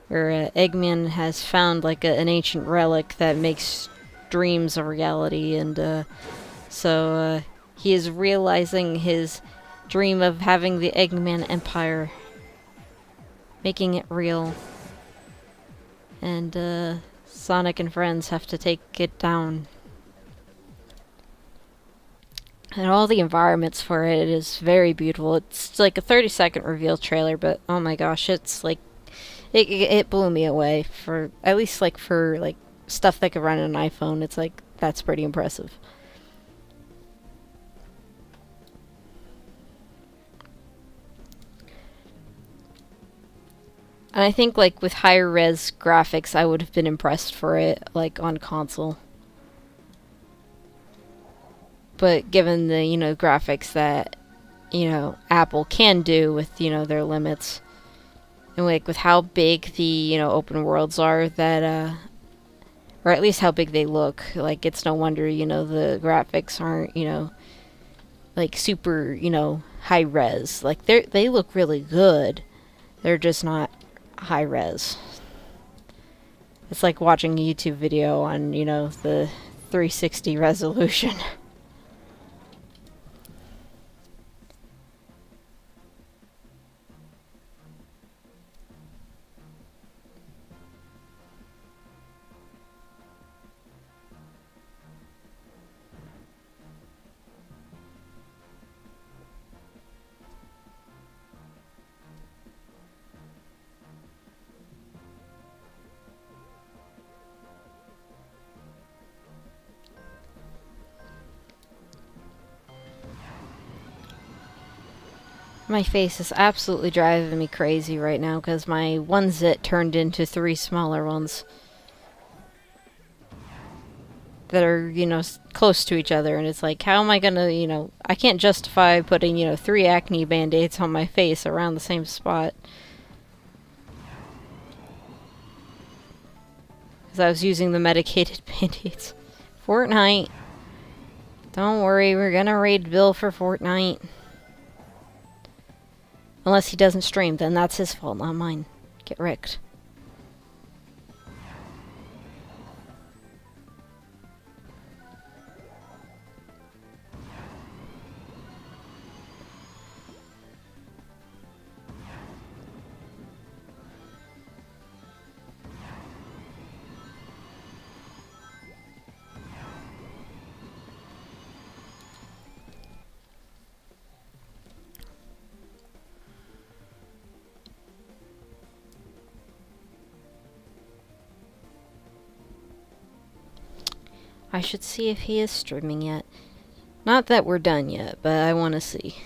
Where Eggman has found, like, an ancient relic that makes dreams a reality, and so he is realizing his dream of having the Eggman Empire, making it real. And Sonic and friends have to take it down. And all the environments for it is very beautiful. It's like a 30-second reveal trailer, but oh my gosh, it's like it blew me away. For at least like for like stuff that could run on an iPhone, it's like that's pretty impressive. And I think like with higher res graphics, I would have been impressed for it like on console. But given the, graphics that, Apple can do with, their limits, and like with how big the, open worlds are, that, or at least how big they look, like it's no wonder, the graphics aren't, like super, high res. Like they look really good. They're just not high res. It's like watching a YouTube video on, the 360 resolution. My face is absolutely driving me crazy right now because my one zit turned into 3 smaller ones that are, close to each other. And it's like, how am I gonna, I can't justify putting, 3 acne band-aids on my face around the same spot. Because I was using the medicated band-aids. Fortnite. Don't worry, we're gonna raid Bill for Fortnite. Unless he doesn't stream, then that's his fault, not mine. Get wrecked. I should see if he is streaming yet. Not that we're done yet, but I want to see.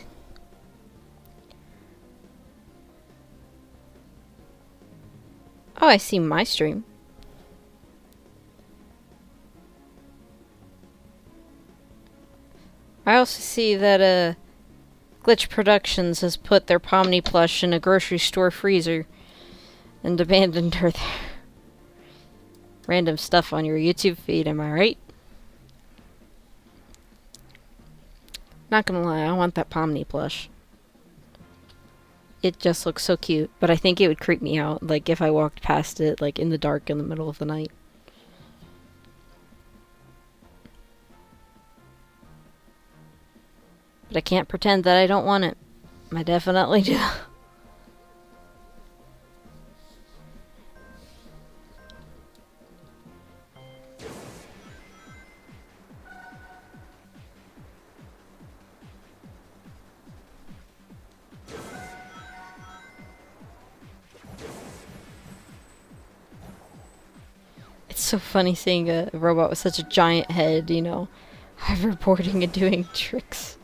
Oh, I see my stream. I also see that Glitch Productions has put their Pomni plush in a grocery store freezer and abandoned her there. Random stuff on your YouTube feed, am I right? Not gonna lie, I want that Pomni plush. It just looks so cute, but I think it would creep me out, like if I walked past it, like in the dark in the middle of the night. But I can't pretend that I don't want it. I definitely do. It's so funny seeing a robot with such a giant head, hoverboarding and doing tricks.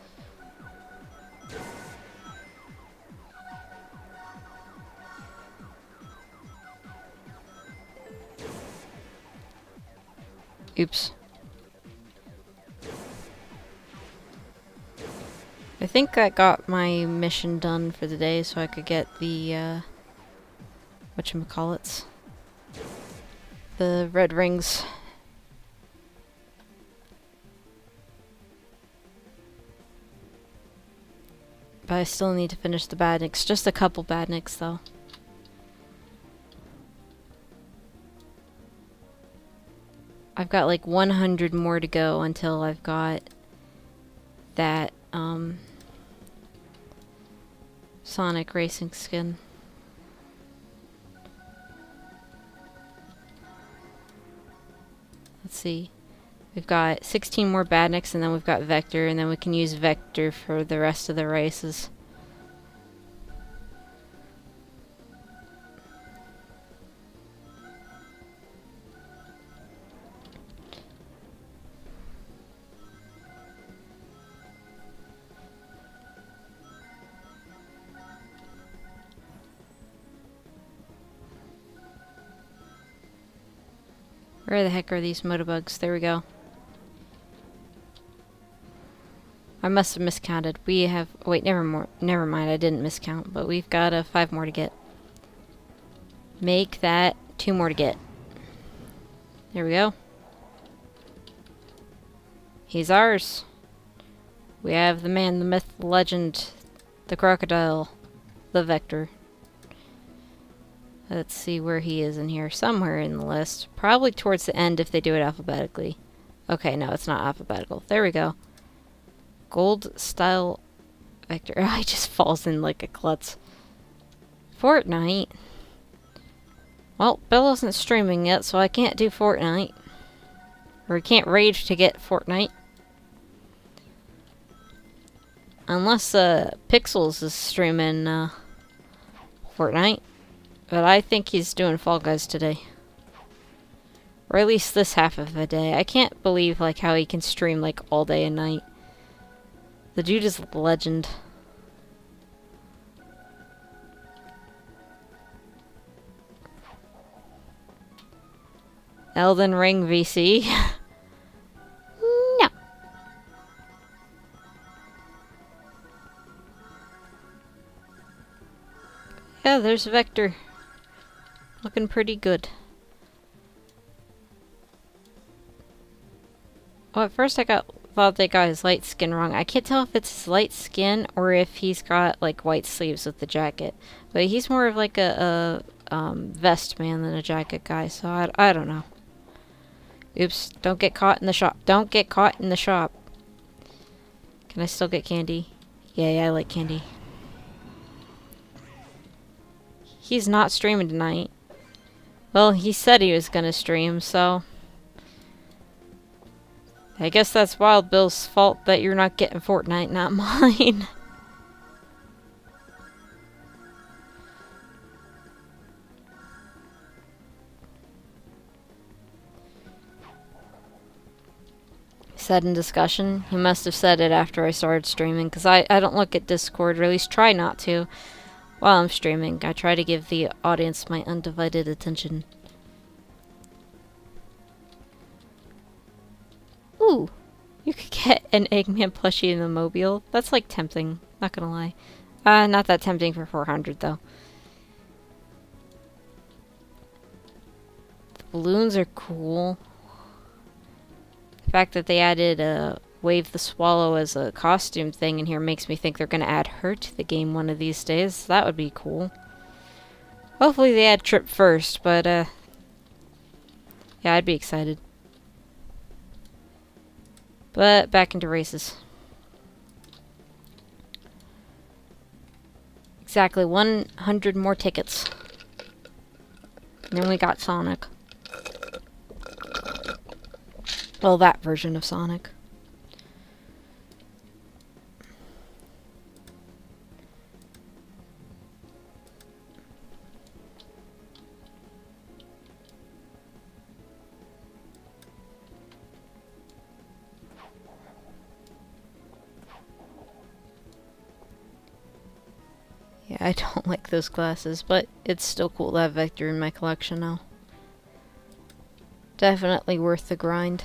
Oops. I think I got my mission done for the day so I could get the, whatchamacallits? The red rings. But I still need to finish the badniks. Just a couple badniks, though. I've got like 100 more to go until I've got that, Sonic racing skin. Let's see. We've got 16 more badniks, and then we've got Vector, and then we can use Vector for the rest of the races. Where the heck are these motobugs? There we go. I must have miscounted. We have... Wait, never mind. I didn't miscount. But we've got 5 more to get. Make that 2 more to get. There we go. He's ours. We have the man, the myth, the legend, the crocodile, the vector. Let's see where he is in here. Somewhere in the list. Probably towards the end if they do it alphabetically. Okay, no, it's not alphabetical. There we go. GoldStyle vector. Oh, he just falls in like a klutz. Fortnite. Well, Bill isn't streaming yet, so I can't do Fortnite. Or I can't rage to get Fortnite. Unless Pixels is streaming Fortnite. But I think he's doing Fall Guys today. Or at least this half of the day. I can't believe like how he can stream like all day and night. The dude is a legend. Elden Ring VC. No. Yeah, there's Vector. Looking pretty good. Well, at first thought they got his light skin wrong. I can't tell if it's his light skin or if he's got like white sleeves with the jacket. But he's more of like a vest man than a jacket guy, so I don't know. Oops, don't get caught in the shop. Don't get caught in the shop. Can I still get candy? Yay, I like candy. He's not streaming tonight. Well, he said he was gonna stream, so... I guess that's Wild Bill's fault that you're not getting Fortnite, not mine. Said in discussion. He must have said it after I started streaming, because I don't look at Discord, or at least try not to, while I'm streaming. I try to give the audience my undivided attention. Ooh, you could get an Eggman plushie in the mobile. That's like tempting, not gonna lie. Not that tempting for 400 though. The balloons are cool. The fact that they added Wave the Swallow as a costume thing in here makes me think they're gonna add her to the game one of these days. That would be cool. Hopefully they add Trip first, but yeah, I'd be excited. But back into races. Exactly 100 more tickets. And then we got Sonic. Well, that version of Sonic. Yeah, I don't like those glasses, but it's still cool to have Vector in my collection now. Definitely worth the grind.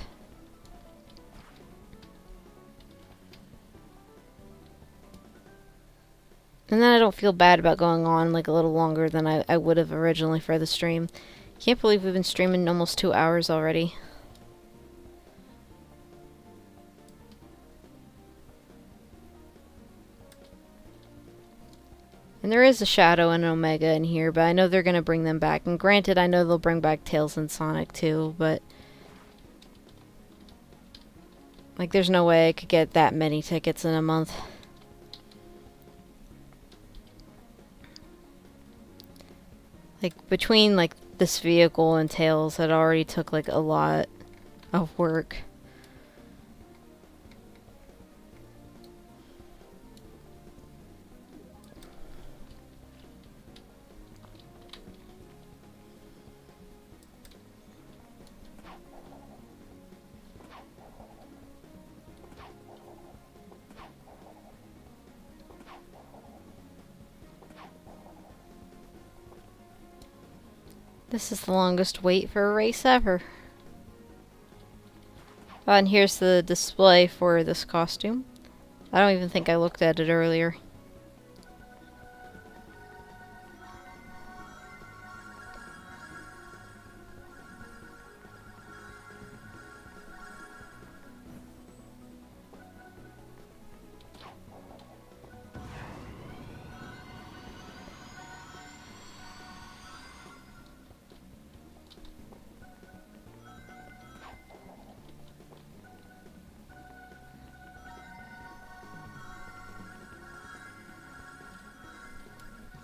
And then I don't feel bad about going on like a little longer than I would have originally for the stream. Can't believe we've been streaming almost 2 hours already. And there is a Shadow and an Omega in here, but I know they're going to bring them back. And granted, I know they'll bring back Tails and Sonic too, but... like, there's no way I could get that many tickets in a month. Like, between, like, this vehicle and Tails, it already took, like, a lot of work. This is the longest wait for a race ever. And here's the display for this costume. I don't even think I looked at it earlier.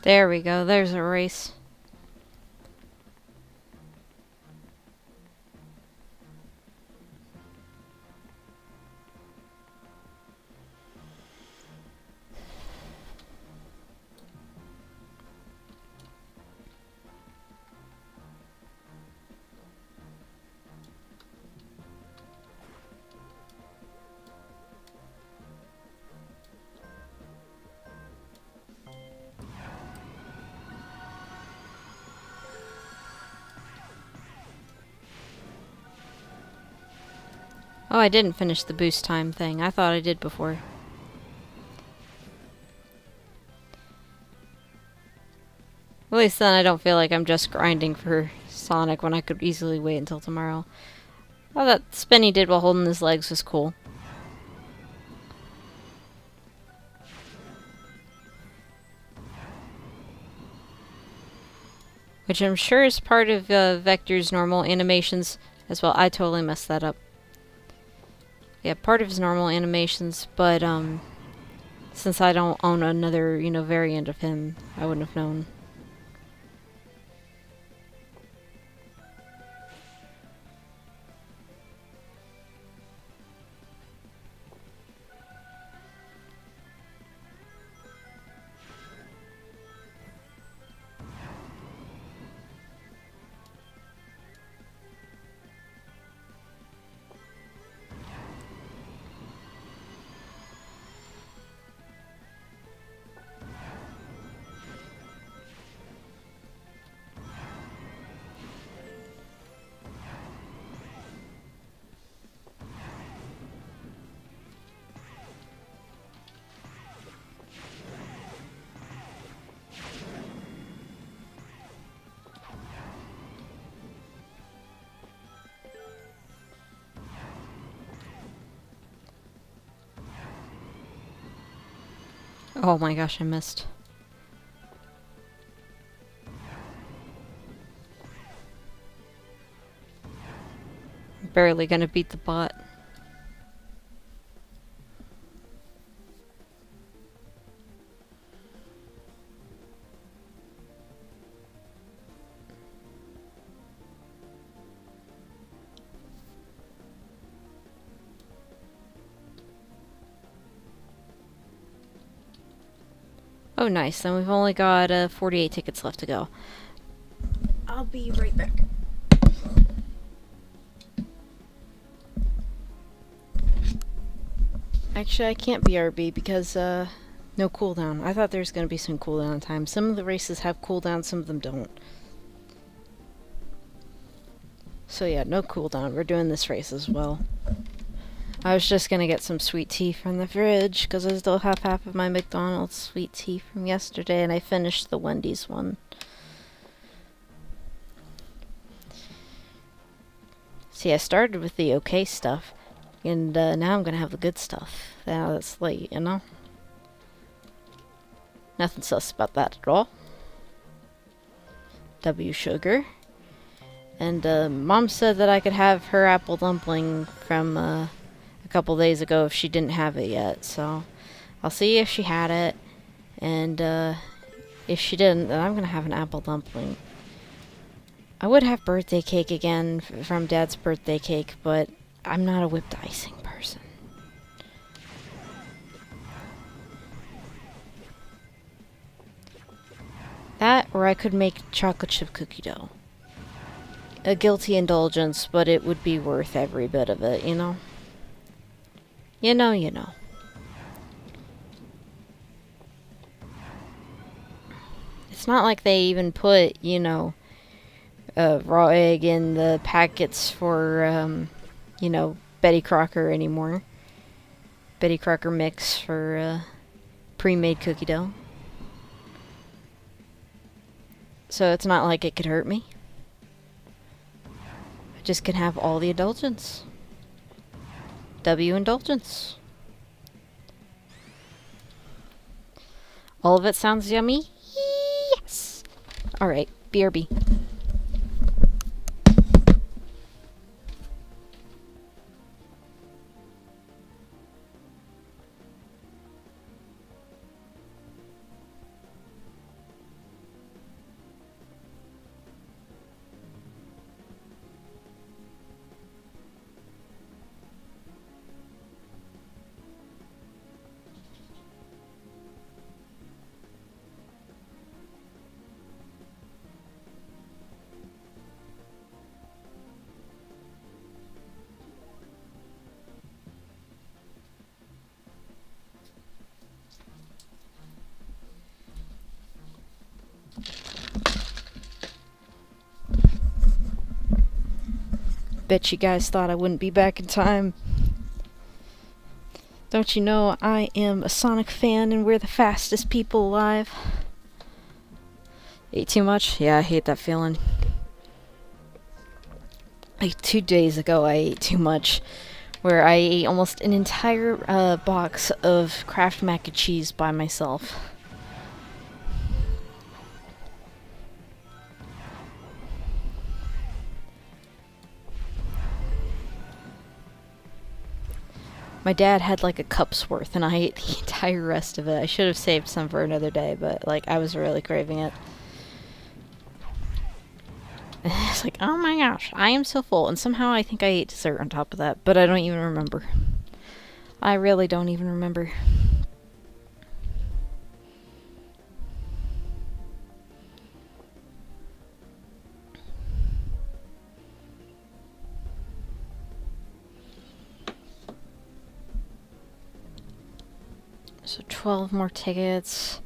There we go. There's a race. Oh, I didn't finish the boost time thing. I thought I did before. At least then I don't feel like I'm just grinding for Sonic when I could easily wait until tomorrow. Oh, that spin he did while holding his legs was cool. Which I'm sure is part of Vector's normal animations as well. I totally messed that up. Yeah, part of his normal animations, but since I don't own another, variant of him, I wouldn't have known. Oh my gosh, I missed. Barely gonna beat the bot. Oh, nice. Then we've only got 48 tickets left to go. I'll be right back. Actually, I can't BRB because no cooldown. I thought there was going to be some cooldown time. Some of the races have cooldown, some of them don't. So yeah, no cooldown. We're doing this race as well. I was just gonna get some sweet tea from the fridge because I still have half of my McDonald's sweet tea from yesterday, and I finished the Wendy's one. See, I started with the okay stuff, and now I'm gonna have the good stuff. Now that's late, Nothing sus about that at all. W sugar. And Mom said that I could have her apple dumpling from a couple days ago if she didn't have it yet, so I'll see if she had it, and if she didn't, then I'm gonna have an apple dumpling. I would have birthday cake again from Dad's birthday cake, but I'm not a whipped icing person. That, or I could make chocolate chip cookie dough. A guilty indulgence, but it would be worth every bit of it, You know. It's not like they even put, raw egg in the packets for, Betty Crocker anymore. Betty Crocker mix for pre-made cookie dough. So it's not like it could hurt me. I just can have all the indulgence. W indulgence. All of it sounds yummy? Yes! Alright, BRB. Bet you guys thought I wouldn't be back in time. Don't you know I am a Sonic fan and we're the fastest people alive? Ate too much? Yeah, I hate that feeling. Like 2 days ago I ate too much, where I ate almost an entire box of Kraft mac and cheese by myself. My dad had like a cup's worth and I ate the entire rest of it. I should have saved some for another day, but like I was really craving it. It's like, oh my gosh, I am so full. And somehow I think I ate dessert on top of that, but I don't even remember. I really don't even remember. So 12 more tickets.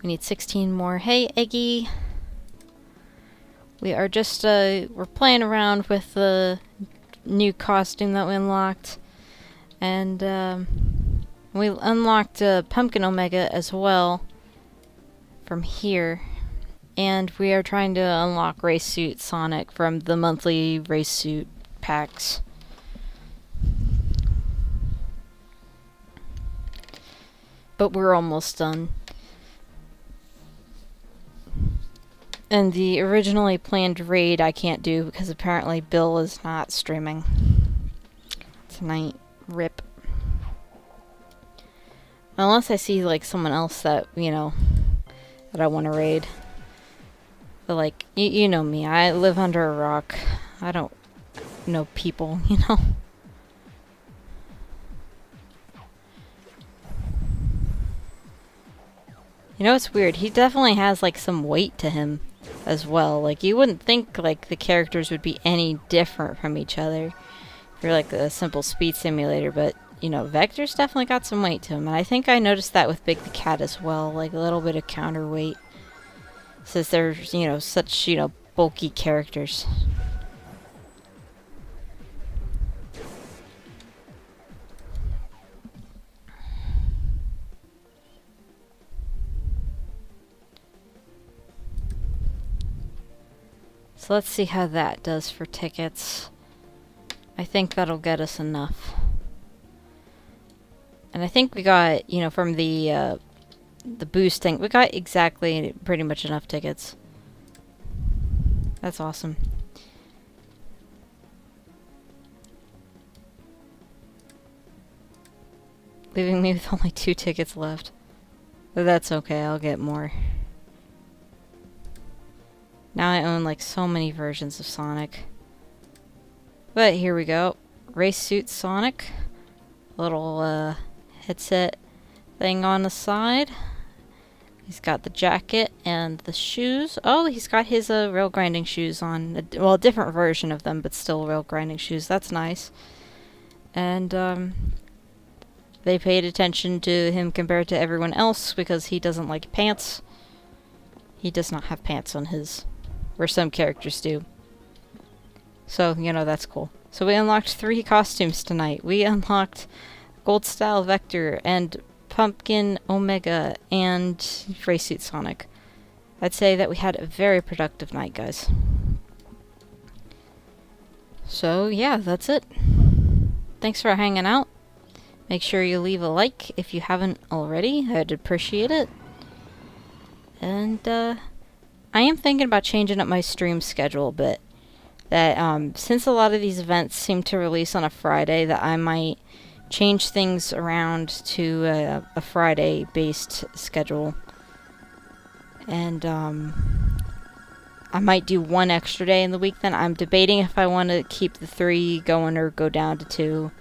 We need 16 more. Hey, Eggy. We are just, we're playing around with the new costume that we unlocked. And, we unlocked Pumpkin Omega as well from here. And we are trying to unlock Race Suit Sonic from the monthly Race Suit packs. But we're almost done. And the originally planned raid I can't do because apparently Bill is not streaming tonight. RIP. Unless I see like someone else that, you know, that I want to raid. But like, you know me, I live under a rock. I don't know people, you know. You know, it's weird. He definitely has, like, some weight to him as well. Like, you wouldn't think, like, the characters would be any different from each other for, like, a simple speed simulator. But, you know, Vector's definitely got some weight to him. And I think I noticed that with Big the Cat as well. Like, a little bit of counterweight. Since they're, you know, such, you know, bulky characters. So let's see how that does for tickets. I think that'll get us enough. And I think we got, you know, from the boosting, we got exactly pretty much enough tickets. That's awesome. Leaving me with only 2 tickets left. But that's okay, I'll get more. Now I own like so many versions of Sonic. But here we go. Race Suit Sonic. Little headset thing on the side. He's got the jacket and the shoes. Oh, he's got his rail grinding shoes on. Well, a different version of them, but still rail grinding shoes. That's nice. And they paid attention to him compared to everyone else because he doesn't like pants. He does not have pants on his. Where some characters do. So, you know, that's cool. So we unlocked 3 costumes tonight. We unlocked GoldStyle Vector and Pumpkin Omega and Race Suit Sonic. I'd say that we had a very productive night, guys. So, yeah, that's it. Thanks for hanging out. Make sure you leave a like if you haven't already. I'd appreciate it. And, I am thinking about changing up my stream schedule a bit. That, since a lot of these events seem to release on a Friday, that I might change things around to a Friday-based schedule. And, I might do one extra day in the week then. I'm debating if I want to keep the 3 going or go down to 2.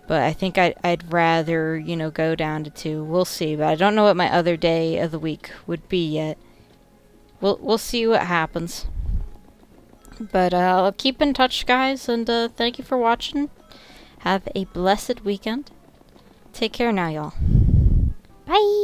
But I think I'd rather, you know, go down to 2. We'll see. But I don't know what my other day of the week would be yet. We'll see what happens. But I'll keep in touch, guys. And thank you for watching. Have a blessed weekend. Take care now, y'all. Bye!